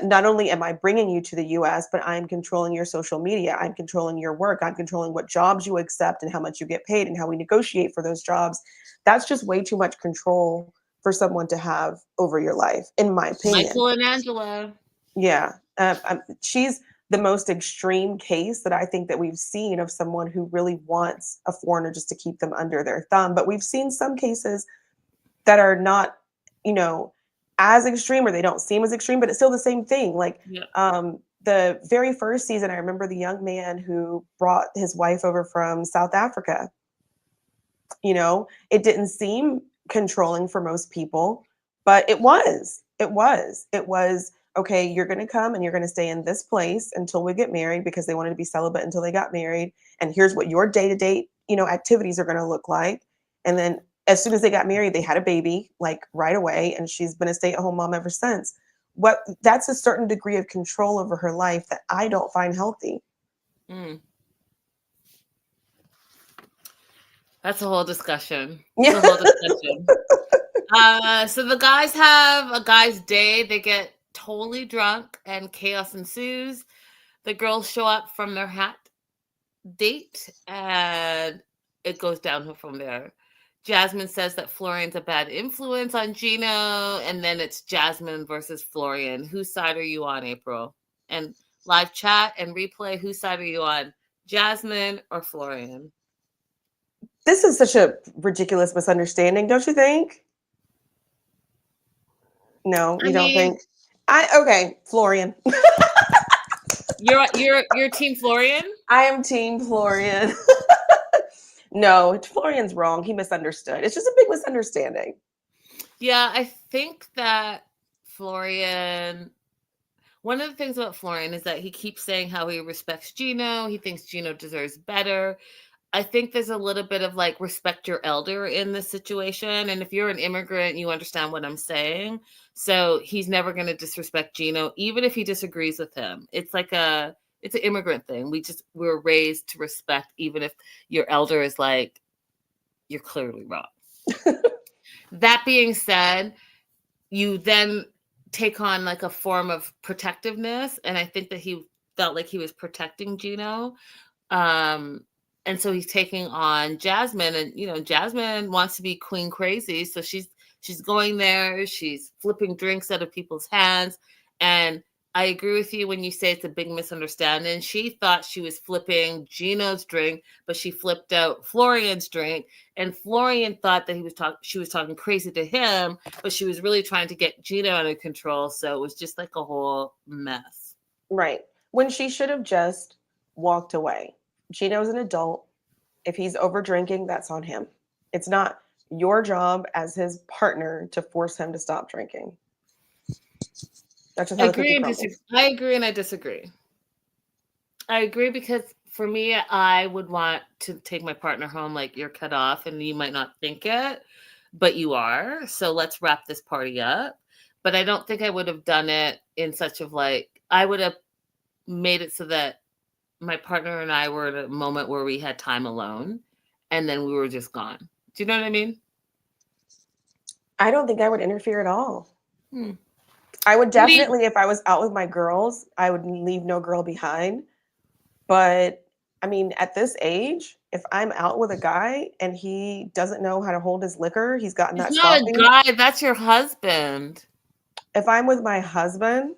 B: Not only am I bringing you to the US, but I'm controlling your social media. I'm controlling your work. I'm controlling what jobs you accept and how much you get paid and how we negotiate for those jobs. That's just way too much control for someone to have over your life, in my opinion.
C: Michael and Angela.
B: Yeah. She's the most extreme case that I think that we've seen of someone who really wants a foreigner just to keep them under their thumb. But we've seen some cases that are not, as extreme, or they don't seem as extreme, but it's still the same thing. Like, the very first season, I remember the young man who brought his wife over from South Africa. It didn't seem controlling for most people, but it was, okay, you're going to come and you're going to stay in this place until we get married, because they wanted to be celibate until they got married. And here's what your day-to-day, activities are going to look like. And then as soon as they got married, they had a baby, like, right away. And she's been a stay-at-home mom ever since. That's a certain degree of control over her life that I don't find healthy.
C: That's a whole discussion. So the guys have a guy's day. They get totally drunk and chaos ensues. The girls show up from their hat date and it goes downhill from there. Jasmine says that Florian's a bad influence on Gino, and then it's Jasmine versus Florian. Whose side are you on, April? And live chat and replay, whose side are you on? Jasmine or Florian?
B: This is such a ridiculous misunderstanding, don't you think? No, you don't think? Okay, Florian.
C: You're team Florian?
B: I am team Florian. No, Florian's wrong. He misunderstood. It's just a big misunderstanding.
C: Yeah, I think that Florian, one of the things about Florian is that he keeps saying how he respects Gino. He thinks Gino deserves better. I think there's a little bit of like respect your elder in this situation. And if you're an immigrant, you understand what I'm saying. So he's never going to disrespect Gino, even if he disagrees with him. It's an immigrant thing. We're raised to respect, even if your elder is like, you're clearly wrong. That being said, you then take on like a form of protectiveness. And I think that he felt like he was protecting Gino. And so he's taking on Jasmine, and Jasmine wants to be queen crazy. So she's going there, she's flipping drinks out of people's hands. And I agree with you when you say it's a big misunderstanding. She thought she was flipping Gino's drink, but she flipped out Florian's drink. And Florian thought that she was talking crazy to him, but she was really trying to get Gino under control. So it was just like a whole mess.
B: Right. When she should have just walked away. Gino's an adult. If he's over drinking, that's on him. It's not your job as his partner to force him to stop drinking. That's just how
C: I agree and I disagree. I agree because for me, I would want to take my partner home like you're cut off, and you might not think it, but you are. So let's wrap this party up. But I don't think I would have done it in such of like, I would have made it so that my partner and I were at a moment where we had time alone, and then we were just gone. Do you know what I mean?
B: I don't think I would interfere at all. I would definitely, if I was out with my girls, I would leave no girl behind. But I mean, at this age, if I'm out with a guy and he doesn't know how to hold his liquor, he's gotten that.
C: It's not a guy, that's your husband.
B: If I'm with my husband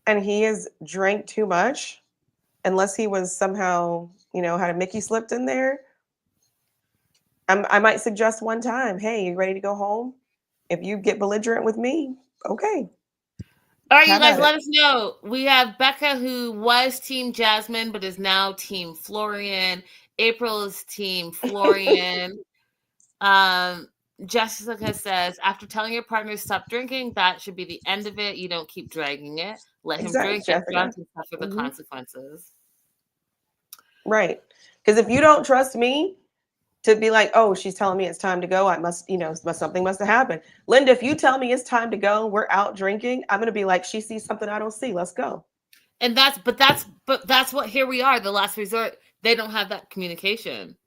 B: and he has drank too much, unless he was somehow, had a Mickey slipped in there, I might suggest one time, hey, you ready to go home? If you get belligerent with me, okay.
C: All right, you guys, let us know. We have Becca, who was team Jasmine, but is now team Florian. April is team Florian. Jessica says, after telling your partner to stop drinking, that should be the end of it. You don't keep dragging it. Let him drink, get drunk, and suffer the consequences.
B: Right. Because if you don't trust me to be like, oh, she's telling me it's time to go, I must, something must have happened. Linda, if you tell me it's time to go, we're out drinking, I'm going to be like, she sees something I don't see. Let's go.
C: And that's what, here we are, the last resort. They don't have that communication.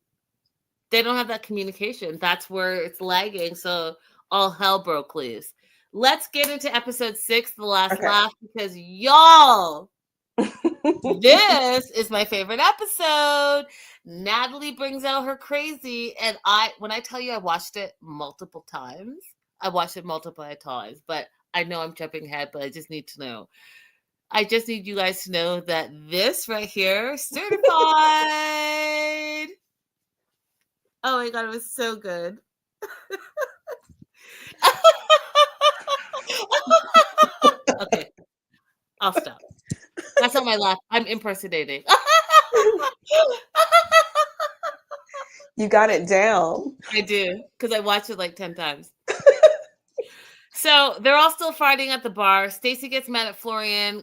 C: That's where it's lagging. So all hell broke loose. Let's get into episode 6, the last laugh, because y'all, this is my favorite episode. Natalie brings out her crazy. And when I tell you I watched it multiple times, but I know I'm jumping ahead, but I just need to know. I just need you guys to know that this right here, certified. Oh my God, it was so good. Okay, I'll stop. That's not my laugh. I'm impersonating.
B: You got it down.
C: I do, because I watched it like 10 times. So they're all still fighting at the bar. Stacy gets mad at Florian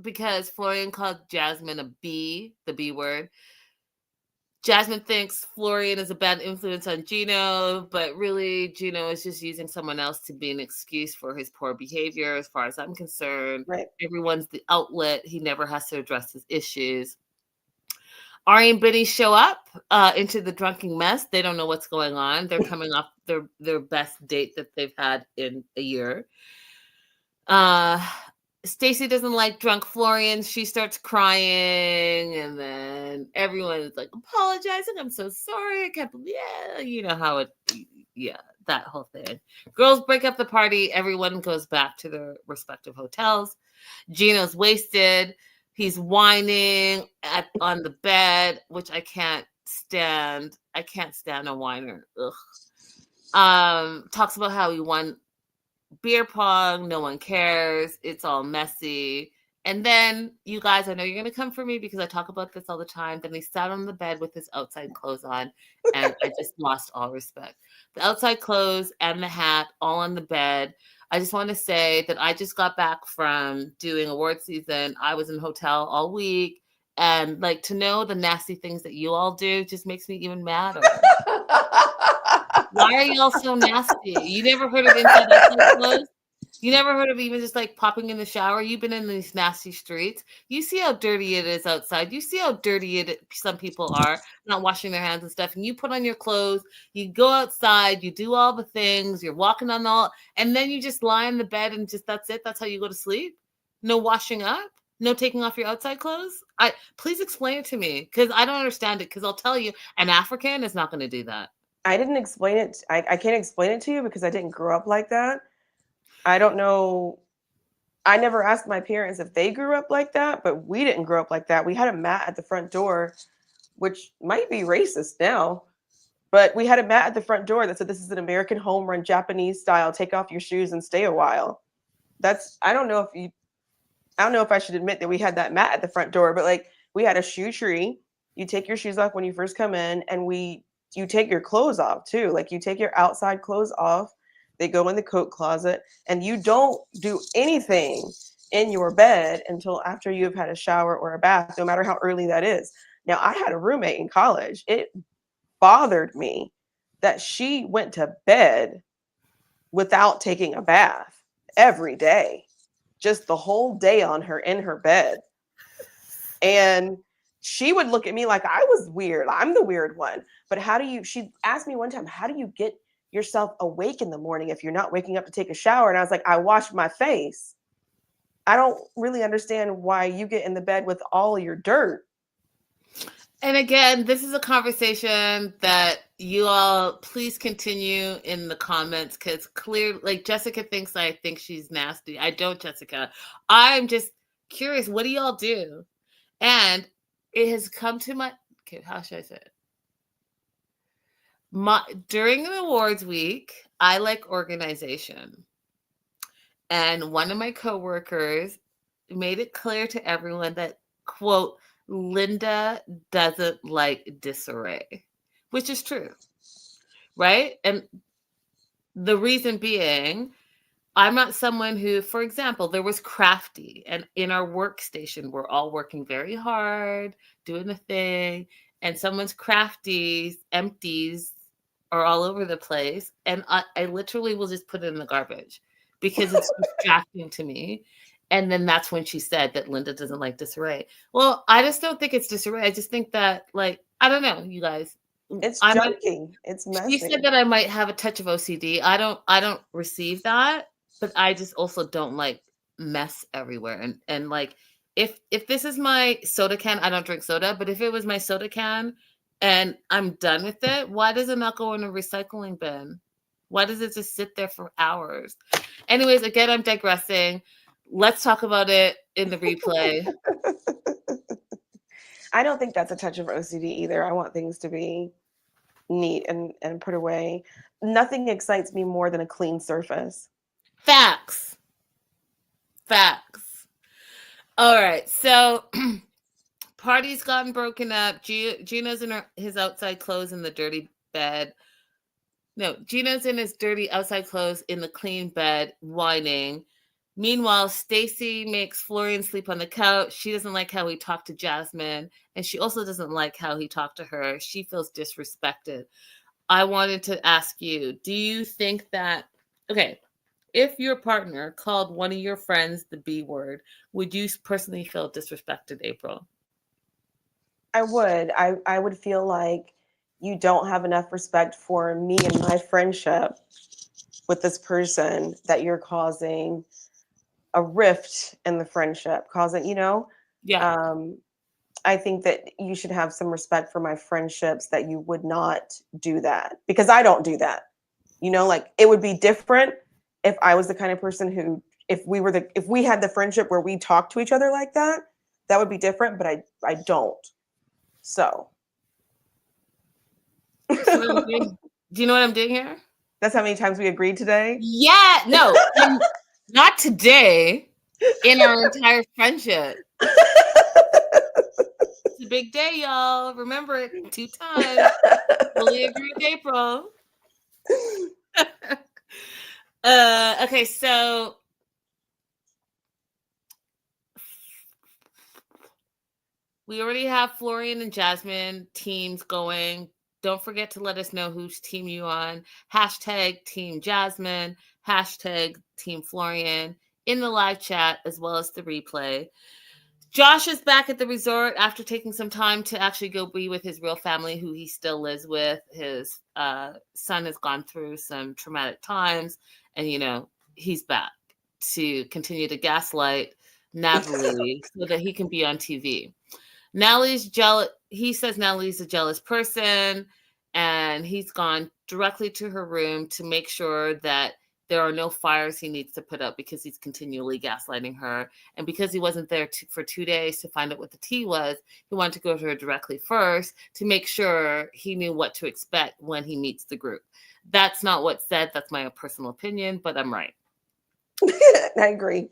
C: because Florian called Jasmine a B, the B word. Jasmine thinks Florian is a bad influence on Gino, but really Gino is just using someone else to be an excuse for his poor behavior. As far as I'm concerned,
B: right.
C: Everyone's the outlet. He never has to address his issues. Ari and Benny show up into the drunken mess. They don't know what's going on. They're coming off their best date that they've had in a year. Uh Stacy doesn't like drunk Florian. She starts crying, and then everyone's like apologizing. I'm so sorry. I can't believe. Yeah, you know how it. Yeah, that whole thing. Girls break up the party. Everyone goes back to their respective hotels. Gino's wasted. He's whining on the bed, which I can't stand. I can't stand a whiner. Ugh. Talks about how he won beer pong, no one cares, it's all messy. And then, you guys, I know you're going to come for me because I talk about this all the time. Then he sat on the bed with his outside clothes on, and I just lost all respect. The outside clothes and the hat all on the bed. I just want to say that I just got back from doing award season. I was in hotel all week, and like to know the nasty things that you all do just makes me even madder. Why are y'all so nasty? You never heard of inside outside clothes? You never heard of even just like popping in the shower? You've been in these nasty streets. You see how dirty it is outside. You see how dirty some people are, not washing their hands and stuff. And you put on your clothes, you go outside, you do all the things, you're walking on all, and then you just lie in the bed and just that's it. That's how you go to sleep. No washing up, no taking off your outside clothes. Please explain it to me because I don't understand it. Because I'll tell you, an African is not going to do that.
B: I didn't explain it. I can't explain it to you because I didn't grow up like that. I don't know. I never asked my parents if they grew up like that, but we didn't grow up like that. We had a mat at the front door, which might be racist now, but we had a mat at the front door that said, "This is an American home run Japanese style. Take off your shoes and stay a while." I don't know if I should admit that we had that mat at the front door, but like we had a shoe tree. You take your shoes off when you first come in, and you take your clothes off too. Like you take your outside clothes off. They go in the coat closet, and you don't do anything in your bed until after you've had a shower or a bath, no matter how early that is. Now, I had a roommate in college. It bothered me that she went to bed without taking a bath every day, just the whole day in her bed. And she would look at me like I was weird. I'm the weird one. But she asked me one time, how do you get yourself awake in the morning if you're not waking up to take a shower? And I was like, I wash my face. I don't really understand why you get in the bed with all your dirt.
C: And again, this is a conversation that you all please continue in the comments because clear, like Jessica thinks I think she's nasty. I don't, Jessica. I'm just curious, what do y'all do? And it has come to okay, how should I say it? During the awards week, I like organization. And one of my coworkers made it clear to everyone that, quote, Linda doesn't like disarray, which is true, right? And the reason being, I'm not someone who, for example, there was crafty, and in our workstation, we're all working very hard, doing the thing, and someone's crafties, empties are all over the place, and I literally will just put it in the garbage because it's distracting to me. And then that's when she said that Linda doesn't like disarray. Well, I just don't think it's disarray. I just think that, like, I don't know, you guys.
B: It's junky. It's messy.
C: You said that I might have a touch of OCD. I don't receive that, but I just also don't like mess everywhere. And like if this is my soda can, I don't drink soda, but if it was my soda can and I'm done with it, why does it not go in a recycling bin? Why does it just sit there for hours? Anyways, again, I'm digressing. Let's talk about it in the replay.
B: I don't think that's a touch of OCD either. I want things to be neat and put away. Nothing excites me more than a clean surface.
C: Facts. All right. So party's gotten broken up. Gino's in his outside clothes in the dirty bed. No, Gino's in his dirty outside clothes in the clean bed, whining. Meanwhile, Stacy makes Florian sleep on the couch. She doesn't like how he talked to Jasmine, and she also doesn't like how he talked to her. She feels disrespected. I wanted to ask you, do you think that, okay, if your partner called one of your friends the B word, would you personally feel disrespected, April?
B: I would. I would feel like you don't have enough respect for me and my friendship with this person that you're causing a rift in the friendship, causing,
C: Yeah.
B: I think that you should have some respect for my friendships, that you would not do that, because I don't do that. Like, it would be different if I was the kind of person who, if we had the friendship where we talk to each other like that, that would be different, but I don't. So
C: So what I'm doing- do you know what I'm doing here?
B: that's how many times we agreed today.
C: Yeah, no, not today. In our entire friendship, it's a big day, y'all. Remember it 2 times. Fully agree with April. Okay, so we already have Florian and Jasmine teams going. Don't forget to let us know whose team you on. Hashtag Team Jasmine, hashtag Team Florian in the live chat as well as the replay. Josh is back at the resort after taking some time to actually go be with his real family, who he still lives with. His son has gone through some traumatic times, and he's back to continue to gaslight Natalie so that he can be on TV. Natalie's jealous. He says Natalie's a jealous person, and he's gone directly to her room to make sure that there are no fires he needs to put up, because he's continually gaslighting her. And because he wasn't there for 2 days to find out what the tea was, he wanted to go to her directly first to make sure he knew what to expect when he meets the group. That's not what's said. That's my personal opinion, but I'm right.
B: I agree.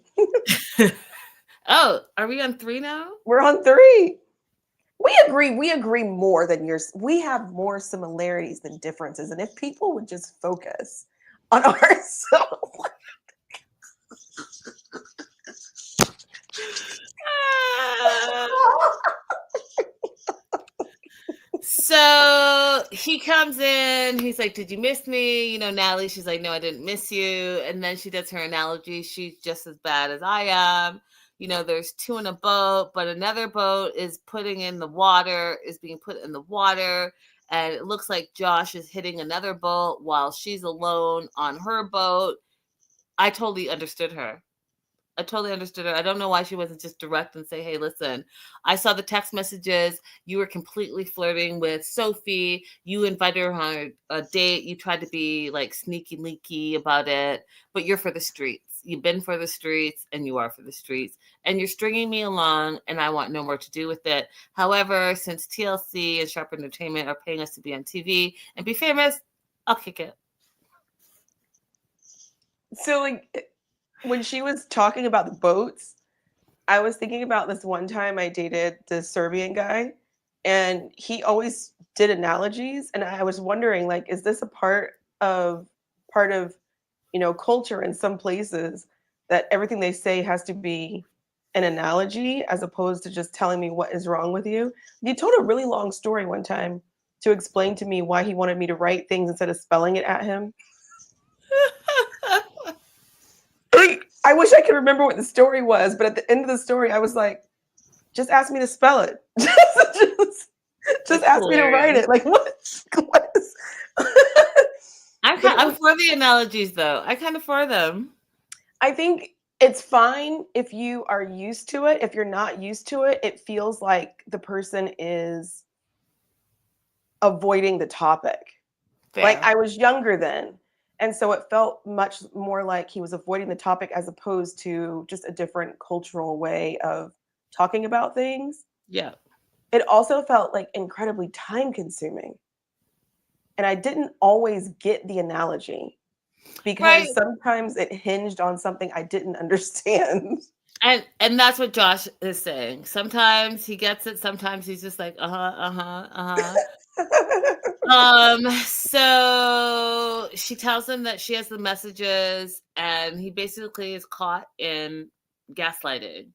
C: Oh, are we on 3 now?
B: We're on 3. We agree more than yours. We have more similarities than differences. And if people would just focus on ourselves.
C: So he comes in, he's like, did you miss me? Natalie, she's like, no, I didn't miss you. And then she does her analogy. She's just as bad as I am. There's 2 in a boat, but another boat is being put in the water. And it looks like Josh is hitting another boat while she's alone on her boat. I totally understood her. I don't know why she wasn't just direct and say, hey, listen, I saw the text messages. You were completely flirting with Sophie. You invited her on a date. You tried to be like sneaky leaky about it, but you're for the streets. You've been for the streets, and you are for the streets, and you're stringing me along, and I want no more to do with it. However, since TLC and Sharp Entertainment are paying us to be on TV and be famous, I'll kick it.
B: So, like, when she was talking about the boats, I was thinking about this one time I dated the Serbian guy, and he always did analogies, and I was wondering, like, is this a part of culture in some places, that everything they say has to be an analogy as opposed to just telling me what is wrong with you? He told a really long story one time to explain to me why he wanted me to write things instead of spelling it at him. I wish I could remember what the story was, but at the end of the story, I was like, just ask me to spell it. just ask me to write it. Like, what is...
C: I'm for the analogies, though. I kind of for them.
B: I think it's fine if you are used to it. If you're not used to it, it feels like the person is avoiding the topic. Fair. Like, I was younger then, and so it felt much more like he was avoiding the topic as opposed to just a different cultural way of talking about things.
C: Yeah.
B: It also felt like incredibly time consuming. And I didn't always get the analogy because sometimes it hinged on something I didn't understand.
C: And that's what Josh is saying. Sometimes he gets it. Sometimes he's just like, So she tells him that she has the messages, and he basically is caught in gaslighting.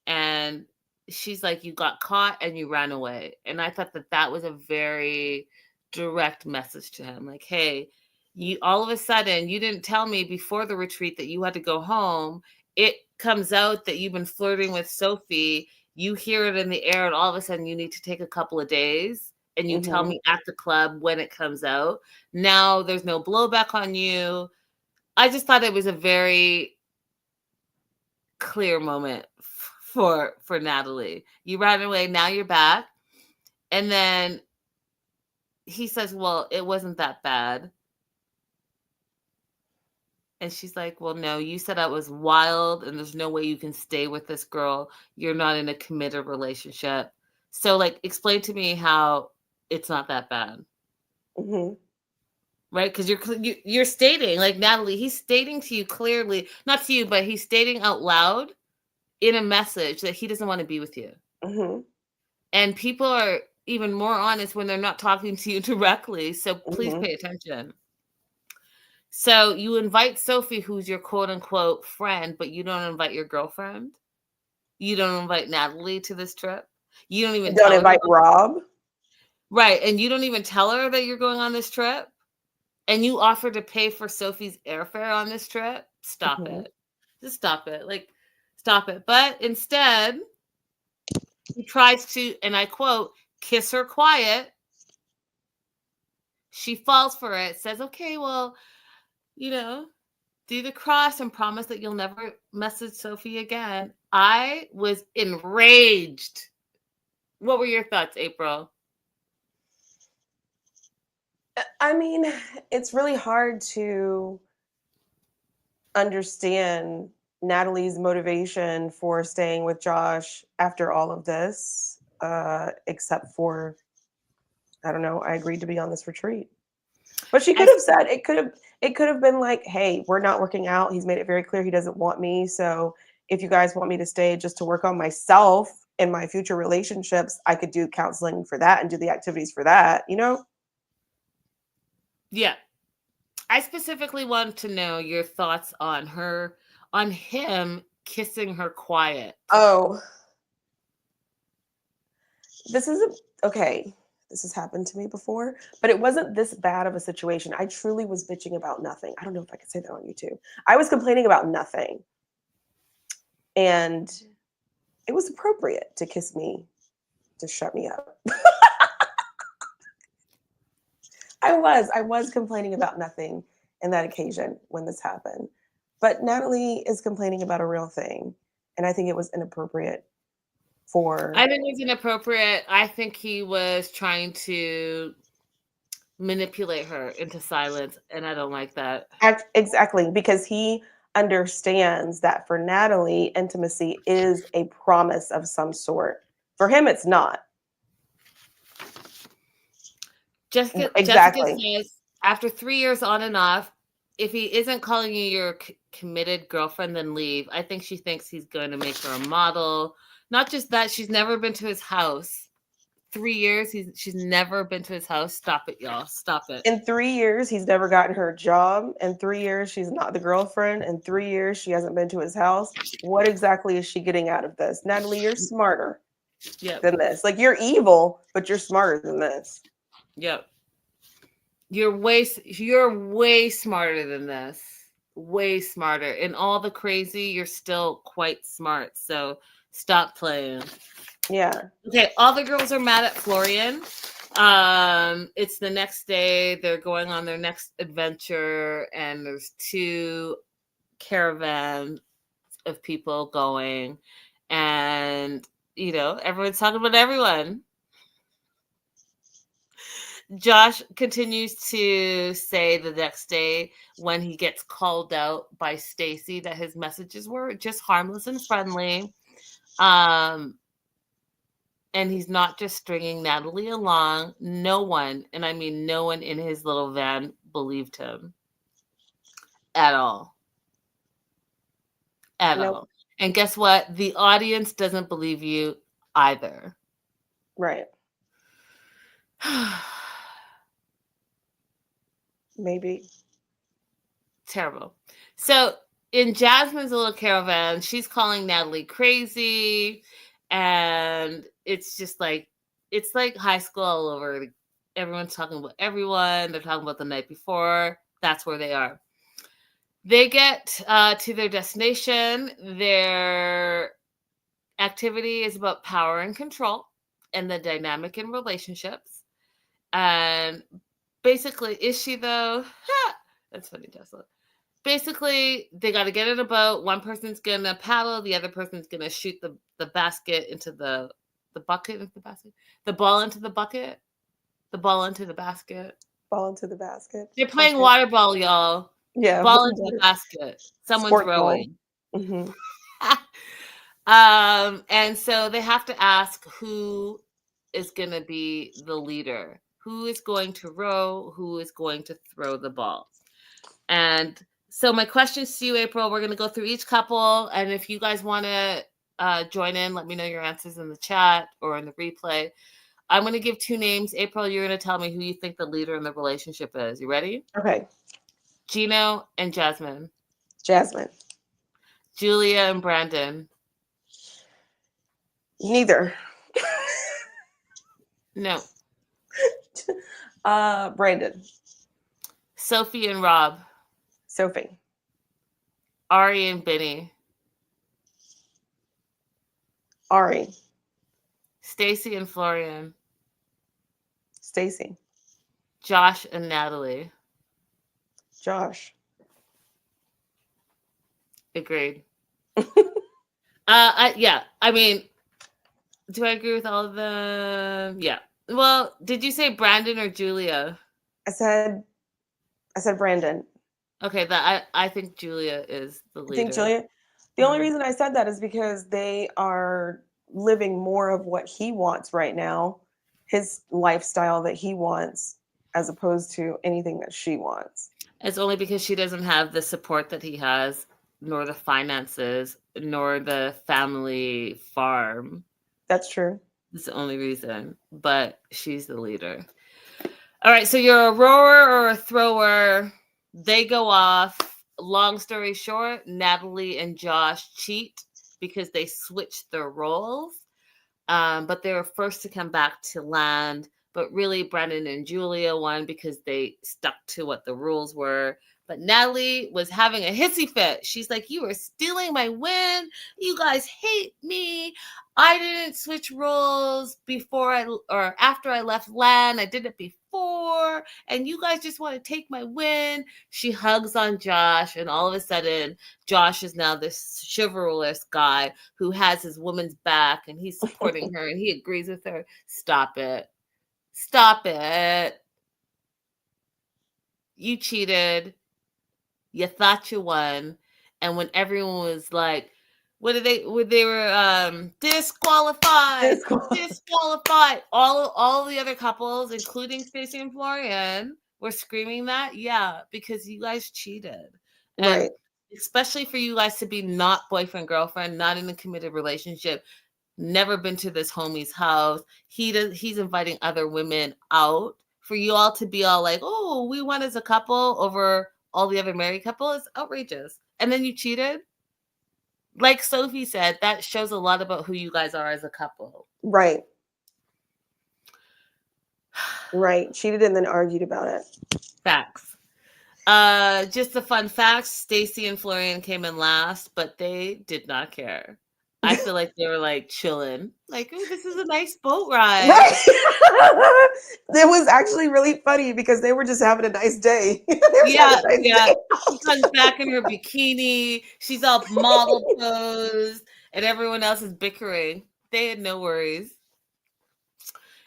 C: And she's like, you got caught and you ran away. And I thought that was a very direct message to him. Like, hey, you all of a sudden, you didn't tell me before the retreat that you had to go home. It comes out that you've been flirting with Sophie. You hear it in the air, and all of a sudden you need to take a couple of days, and you tell me at the club when it comes out. Now there's no blowback on you. I just thought it was a very clear moment for Natalie. You ran away, now you're back. And then he says, well, it wasn't that bad. And she's like, well, no, you said I was wild and there's no way you can stay with this girl. You're not in a committed relationship. So, like, explain to me how it's not that bad.
B: Mm-hmm.
C: Right? Because you're stating, like, Natalie, he's stating to you clearly, not to you, but he's stating out loud in a message that he doesn't want to be with you.
B: Mm-hmm.
C: And people are even more honest when they're not talking to you directly. So please
B: Mm-hmm.
C: pay attention. So you invite Sophie, who's your quote unquote friend, but you don't invite your girlfriend. You don't invite Natalie to this trip. You don't even
B: Don't
C: tell
B: invite
C: her.
B: Rob.
C: Right. And you don't even tell her that you're going on this trip. And you offer to pay for Sophie's airfare on this trip. Stop
B: Mhm.
C: it. Just stop it. Like, stop it. But instead, he tries to, and I quote, kiss her quiet. She falls for it, says, okay, well, you know, do the cross and promise that you'll never message Sophie again. I was enraged. What were your thoughts, April?
B: I mean, it's really hard to understand Natalie's motivation for staying with Josh after all of this, except for, I don't know, I agreed to be on this retreat. But she could have said it could have been like, hey, we're not working out. He's made it very clear he doesn't want me. So if you guys want me to stay just to work on myself in my future relationships, I could do counseling for that and do the activities for that, you know?
C: Yeah. I specifically wanted to know your thoughts on him kissing her quiet.
B: Oh, this is okay. This has happened to me before, but it wasn't this bad of a situation. I truly was bitching about nothing. I don't know if I could say that on YouTube. I was complaining about nothing. And it was appropriate to kiss me to shut me up. I was complaining about nothing in that occasion when this happened. But Natalie is complaining about a real thing. And I think it was inappropriate for
C: I think it was inappropriate. I think he was trying to manipulate her into silence, and I don't like that.
B: exactly because he understands that for Natalie, intimacy is a promise of some sort. For him, it's not.
C: Jessica
B: Exactly.
C: says, after 3 years on and off, if he isn't calling you your committed girlfriend, then leave. I think she thinks he's going to make her a model. Not just that, she's never been to his house. 3 years, she's never been to his house. Stop it, y'all. Stop it.
B: In 3 years, he's never gotten her a job. In 3 years, she's not the girlfriend. In 3 years, she hasn't been to his house. What exactly is she getting out of this? Natalie, you're smarter than this. Like, you're evil, but you're smarter than this.
C: Yep. You're way smarter than this. Way smarter. In all the crazy, you're still quite smart. So stop playing.
B: Yeah.
C: Okay, all the girls are mad at Florian. It's the next day. They're going on their next adventure, and there's 2 caravans of people going, and everyone's talking about everyone. Josh continues to say the next day when he gets called out by Stacy that his messages were just harmless and friendly. And he's not just stringing Natalie along. No one, and I mean no one in his little van believed him at all. At all. And guess what? The audience doesn't believe you either.
B: Right. Maybe.
C: Terrible. So in Jasmine's little caravan, she's calling Natalie crazy. And it's just like, it's like high school all over. Everyone's talking about everyone. They're talking about the night before. That's where they are. They get to their destination. Their activity is about power and control and the dynamic in relationships. And basically, is she though? That's funny, Tesla. basically they got to get in a boat. One person's gonna paddle, the other person's gonna shoot the basket into the bucket into the basket, the ball into the bucket, the ball into the basket.
B: Ball into the basket.
C: They're playing
B: Okay.
C: water ball, y'all.
B: Yeah.
C: Ball into the basket. Someone's
B: Sport ball.
C: rowing.
B: Hmm.
C: And so they have to ask who is going to be the leader, who is going to row, who is going to throw the ball. And so my questions to you, April, we're going to go through each couple. And if you guys want to join in, let me know your answers in the chat or in the replay. I'm going to give 2 names. April, you're going to tell me who you think the leader in the relationship is. You ready?
B: Okay.
C: Gino and Jasmine.
B: Jasmine.
C: Julia and Brandon.
B: Neither.
C: No.
B: Brandon.
C: Sophie and Rob.
B: Sophie.
C: Ari and Benny.
B: Ari.
C: Stacy and Florian.
B: Stacy.
C: Josh and Natalie.
B: Josh.
C: Agreed. Yeah. I mean, do I agree with all of them? Yeah. Well, did you say Brandon or Julia?
B: I said Brandon.
C: Okay, that I think Julia is the leader.
B: I think Julia. The only
C: Mhm.
B: reason I said that is because they are living more of what he wants right now, his lifestyle that he wants, as opposed to anything that she wants.
C: It's only because she doesn't have the support that he has, nor the finances, nor the family farm.
B: That's true.
C: That's the only reason. But she's the leader. All right, so you're a rower or a thrower. They go off. Long story short, Natalie and Josh cheat because they switched their roles. But they were first to come back to land. But really, Brandon and Julia won because they stuck to what the rules were. But Natalie was having a hissy fit. She's like, you are stealing my win. You guys hate me. I didn't switch roles before or after I left land. I did it before. And you guys just want to take my win. She hugs on Josh. And all of a sudden, Josh is now this chivalrous guy who has his woman's back. And he's supporting her. And he agrees with her. Stop it. Stop it. You cheated. You thought you won. And when everyone was like, what did they were disqualified. Disqualified. All the other couples, including Stacey and Florian, were screaming that. Yeah, because you guys cheated. And
B: Right.
C: especially for you guys to be not boyfriend, girlfriend, not in a committed relationship, never been to this homie's house. He's inviting other women out. For you all to be all like, oh, we won as a couple over all the other married couple is outrageous. And then you cheated. Like Sophie said, that shows a lot about who you guys are as a couple.
B: Right. Right. Cheated and then argued about it.
C: Facts. Just the fun facts. Stacy and Florian came in last, but they did not care. I feel like they were like chilling. Like, oh, this is a nice boat ride.
B: Right. It was actually really funny because they were just having a nice day.
C: Yeah. She comes back in her bikini. She's all model posed, and everyone else is bickering. They had no worries.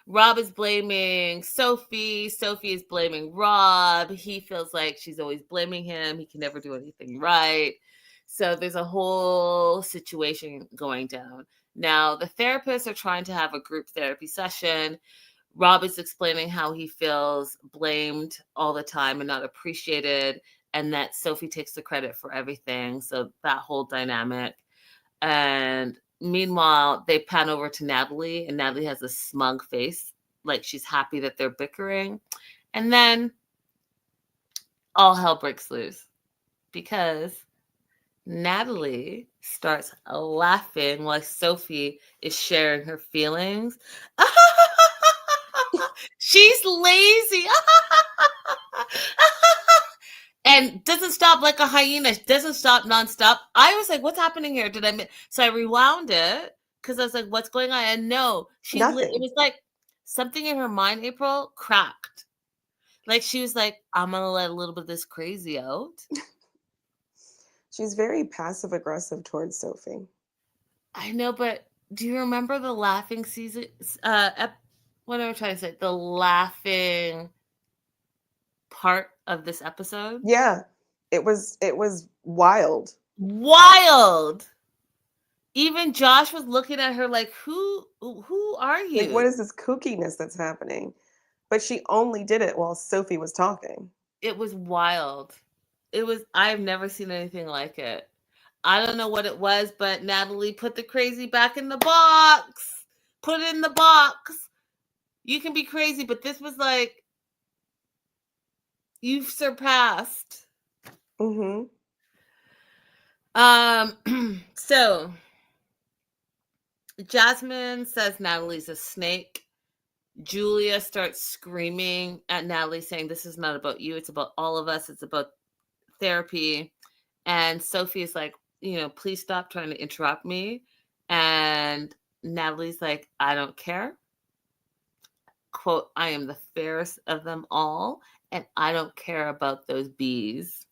C: Rob is blaming Sophie. Sophie is blaming Rob. He feels like she's always blaming him. He can never do anything right. So there's a whole situation going down. Now, the therapists are trying to have a group therapy session. Rob is explaining how he feels blamed all the time and not appreciated, and that Sophie takes the credit for everything. So that whole dynamic. And meanwhile, they pan over to Natalie, and Natalie has a smug face, like she's happy that they're bickering. And then all hell breaks loose because Natalie starts laughing while Sophie is sharing her feelings. She's lazy. And doesn't stop like a hyena. Doesn't stop nonstop. I was like, what's happening here? So I rewound it because I was like, what's going on? And no, it was like something in her mind, April, cracked. Like she was like, I'm going to let a little bit of this crazy out.
B: She's very passive aggressive towards Sophie.
C: I know, but do you remember the laughing season? What am I trying to say? The laughing part of this episode?
B: Yeah, it was wild.
C: Wild. Even Josh was looking at her like, who are you?
B: Like, what is this kookiness that's happening? But she only did it while Sophie was talking.
C: It was wild. I've never seen anything like it. I don't know what it was, but Natalie put the crazy back in the box. Put it in the box. You can be crazy, but this was like, you've surpassed.
B: Mm-hmm.
C: So Jasmine says Natalie's a snake. Julia starts screaming at Natalie, saying, this is not about you. It's about all of us. It's about therapy. And Sophie is like, please stop trying to interrupt me. And Natalie's like, I don't care. Quote, I am the fairest of them all, and I don't care about those bees.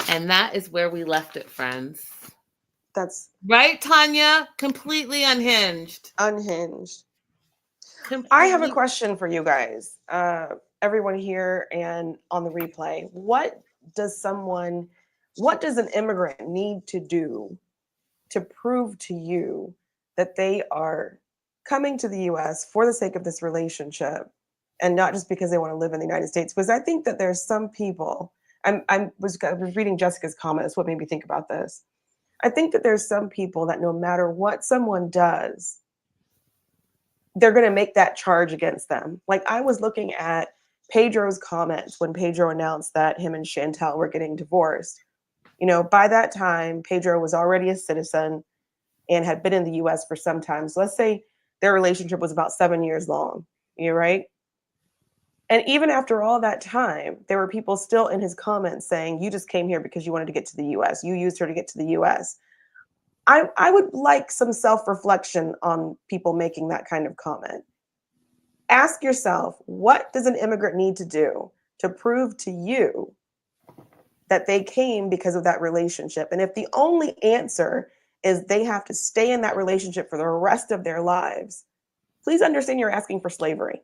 C: And that is where we left it, friends.
B: That's
C: right, Tanya? Completely unhinged.
B: Unhinged.
C: Completely.
B: I have a question for you guys, everyone here and on the replay. What does an immigrant need to do to prove to you that they are coming to the US for the sake of this relationship and not just because they want to live in the United States? Because I think that there's some people, I was reading Jessica's comments, what made me think about this. I think that there's some people that no matter what someone does, they're going to make that charge against them. Like, I was looking at Pedro's comments when Pedro announced that him and Chantel were getting divorced. By that time, Pedro was already a citizen and had been in the US for some time. So let's say their relationship was about 7 years long. You're right. And even after all that time, there were people still in his comments saying, you just came here because you wanted to get to the US. You used her to get to the US. I would like some self-reflection on people making that kind of comment. Ask yourself, what does an immigrant need to do to prove to you that they came because of that relationship? And if the only answer is they have to stay in that relationship for the rest of their lives, please understand you're asking for slavery.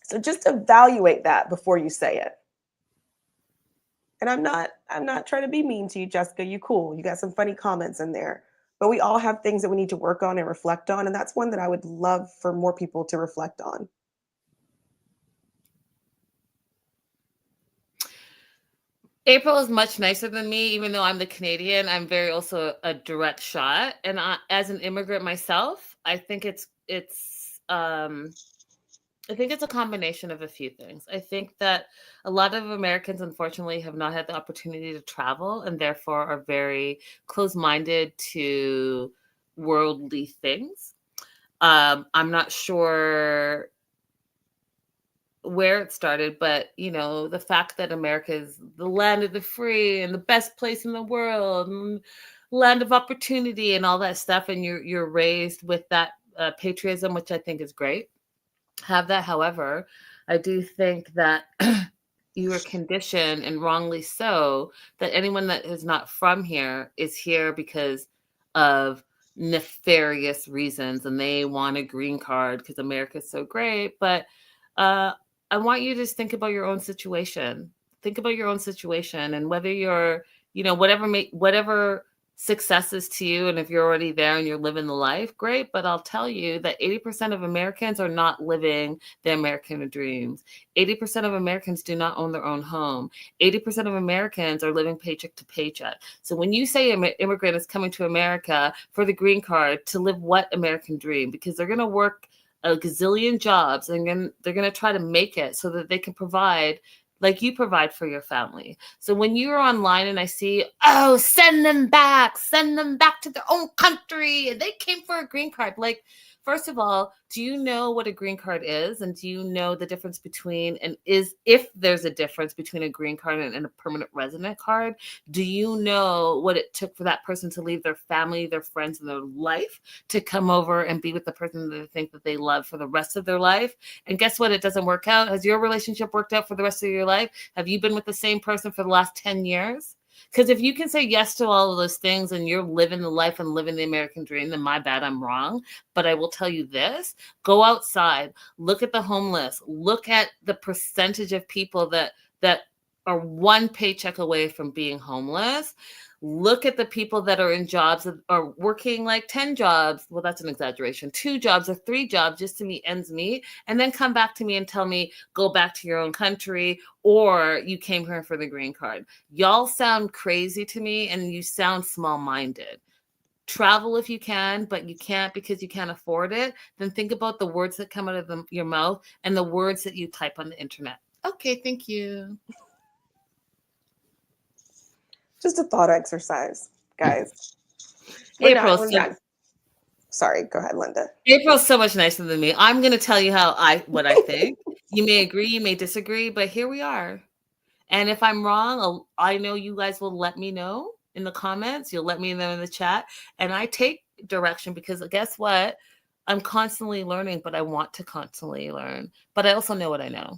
B: So just evaluate that before you say it. And I'm not trying to be mean to you, Jessica. You cool. You got some funny comments in there. But we all have things that we need to work on and reflect on. And that's one that I would love for more people to reflect on.
C: April is much nicer than me, even though I'm the Canadian. I'm very also a direct shot. And as an immigrant myself, I think it's a combination of a few things. I think that a lot of Americans, unfortunately, have not had the opportunity to travel and therefore are very close-minded to worldly things. I'm not sure where it started, but the fact that America is the land of the free and the best place in the world and land of opportunity and all that stuff, and you're raised with that patriotism, which I think is great. Have that. However, I do think that you are conditioned, and wrongly so, that anyone that is not from here is here because of nefarious reasons and they want a green card because America is so great. But I want you to just think about your own situation. Think about your own situation and whether you're, whatever successes to you, and if you're already there and you're living the life, great. But I'll tell you that 80% of Americans are not living the American dreams. 80% of Americans do not own their own home. 80% of Americans are living paycheck to paycheck. So when you say an immigrant is coming to America for the green card to live what American dream? Because they're going to work a gazillion jobs and they're going to try to make it so that they can provide like you provide for your family. So when you're online and I see, send them back to their own country, and they came for a green card. Like, first of all, do you know what a green card is? And do you know the difference between, if there's a difference between a green card and a permanent resident card? Do you know what it took for that person to leave their family, their friends, and their life to come over and be with the person that they think that they love for the rest of their life? And guess what? It doesn't work out. Has your relationship worked out for the rest of your life? Have you been with the same person for the last 10 years? Because if you can say yes to all of those things and you're living the life and living the American dream, then my bad, I'm wrong. But I will tell you this, go outside, look at the homeless, look at the percentage of people that are one paycheck away from being homeless. Look at the people that are in jobs that are working like 10 jobs. Well, that's an exaggeration. 2 jobs or 3 jobs just to meet ends meet. And then come back to me and tell me, go back to your own country, or you came here for the green card. Y'all sound crazy to me, and you sound small-minded. Travel if you can, but you can't because you can't afford it. Then think about the words that come out of your mouth and the words that you type on the internet. Okay, thank you.
B: Just a thought exercise, guys. Sorry, go ahead, Linda.
C: April's so much nicer than me. I'm going to tell you what I think. You may agree, you may disagree, but here we are. And if I'm wrong, I know you guys will let me know in the comments. You'll let me know in the chat. And I take direction because guess what? I'm constantly learning, but I want to constantly learn. But I also know what I know.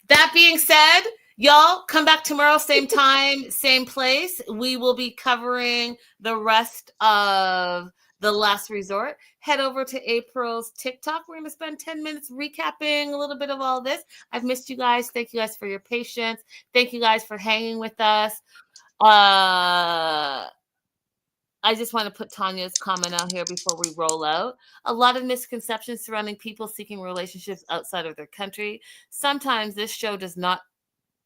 C: That being said, y'all come back tomorrow, same time, same place. We will be covering the rest of The Last Resort. Head over to April's TikTok. We're going to spend 10 minutes recapping a little bit of all this. I've missed you guys. Thank you guys for your patience. Thank you guys for hanging with us. I just want to put Tanya's comment out here before we roll out. A lot of misconceptions surrounding people seeking relationships outside of their country. Sometimes this show does not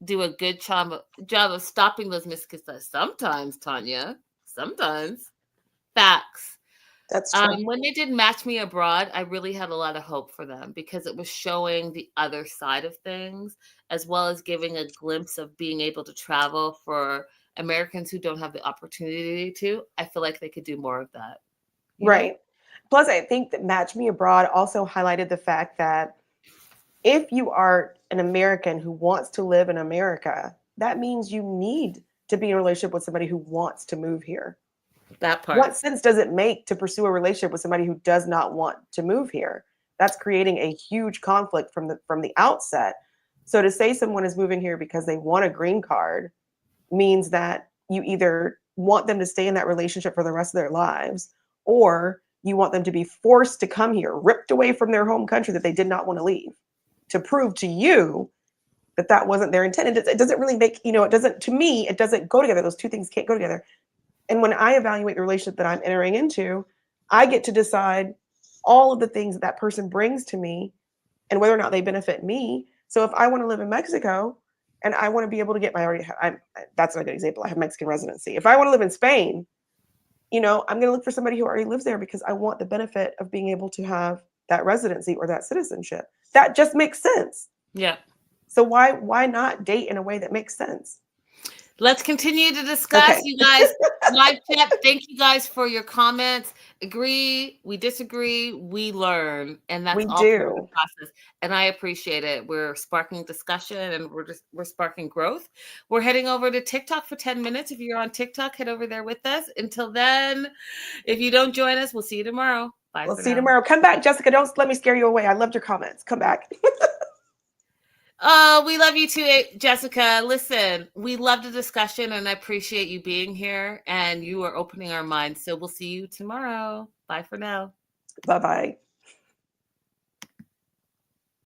C: do a good job of stopping those misconceptions. Sometimes, Tanya. Sometimes. Facts.
B: That's true.
C: When they did Match Me Abroad, I really had a lot of hope for them because it was showing the other side of things, as well as giving a glimpse of being able to travel for Americans who don't have the opportunity to. I feel like they could do more of that.
B: Right. Plus, I think that Match Me Abroad also highlighted the fact that if you are an American who wants to live in America, that means you need to be in a relationship with somebody who wants to move here.
C: That part.
B: What sense does it make to pursue a relationship with somebody who does not want to move here? That's creating a huge conflict from the outset. So to say someone is moving here because they want a green card means that you either want them to stay in that relationship for the rest of their lives, or you want them to be forced to come here, ripped away from their home country that they did not want to leave, to prove to you that that wasn't their intent. It doesn't really make, it doesn't, to me, it doesn't go together. Those two things can't go together. And when I evaluate the relationship that I'm entering into, I get to decide all of the things that person brings to me and whether or not they benefit me. So if I want to live in Mexico and I want to be able to get that's not a good example. I have Mexican residency. If I want to live in Spain, I'm going to look for somebody who already lives there because I want the benefit of being able to have that residency or that citizenship. That just makes sense.
C: Yeah.
B: So why not date in a way that makes sense?
C: Let's continue to discuss, you guys. Live chat. Thank you guys for your comments. Agree, we disagree, we learn, and that's all part of the process. And I appreciate it. We're sparking discussion, and we're sparking growth. We're heading over to TikTok for 10 minutes. If you're on TikTok, head over there with us. Until then, if you don't join us, we'll see you tomorrow. Bye.
B: We'll see you tomorrow. Come back, Jessica. Don't let me scare you away. I loved your comments. Come back.
C: Oh, we love you too, Jessica. Listen, we love the discussion and I appreciate you being here and you are opening our minds. So we'll see you tomorrow. Bye for now.
B: Bye-bye.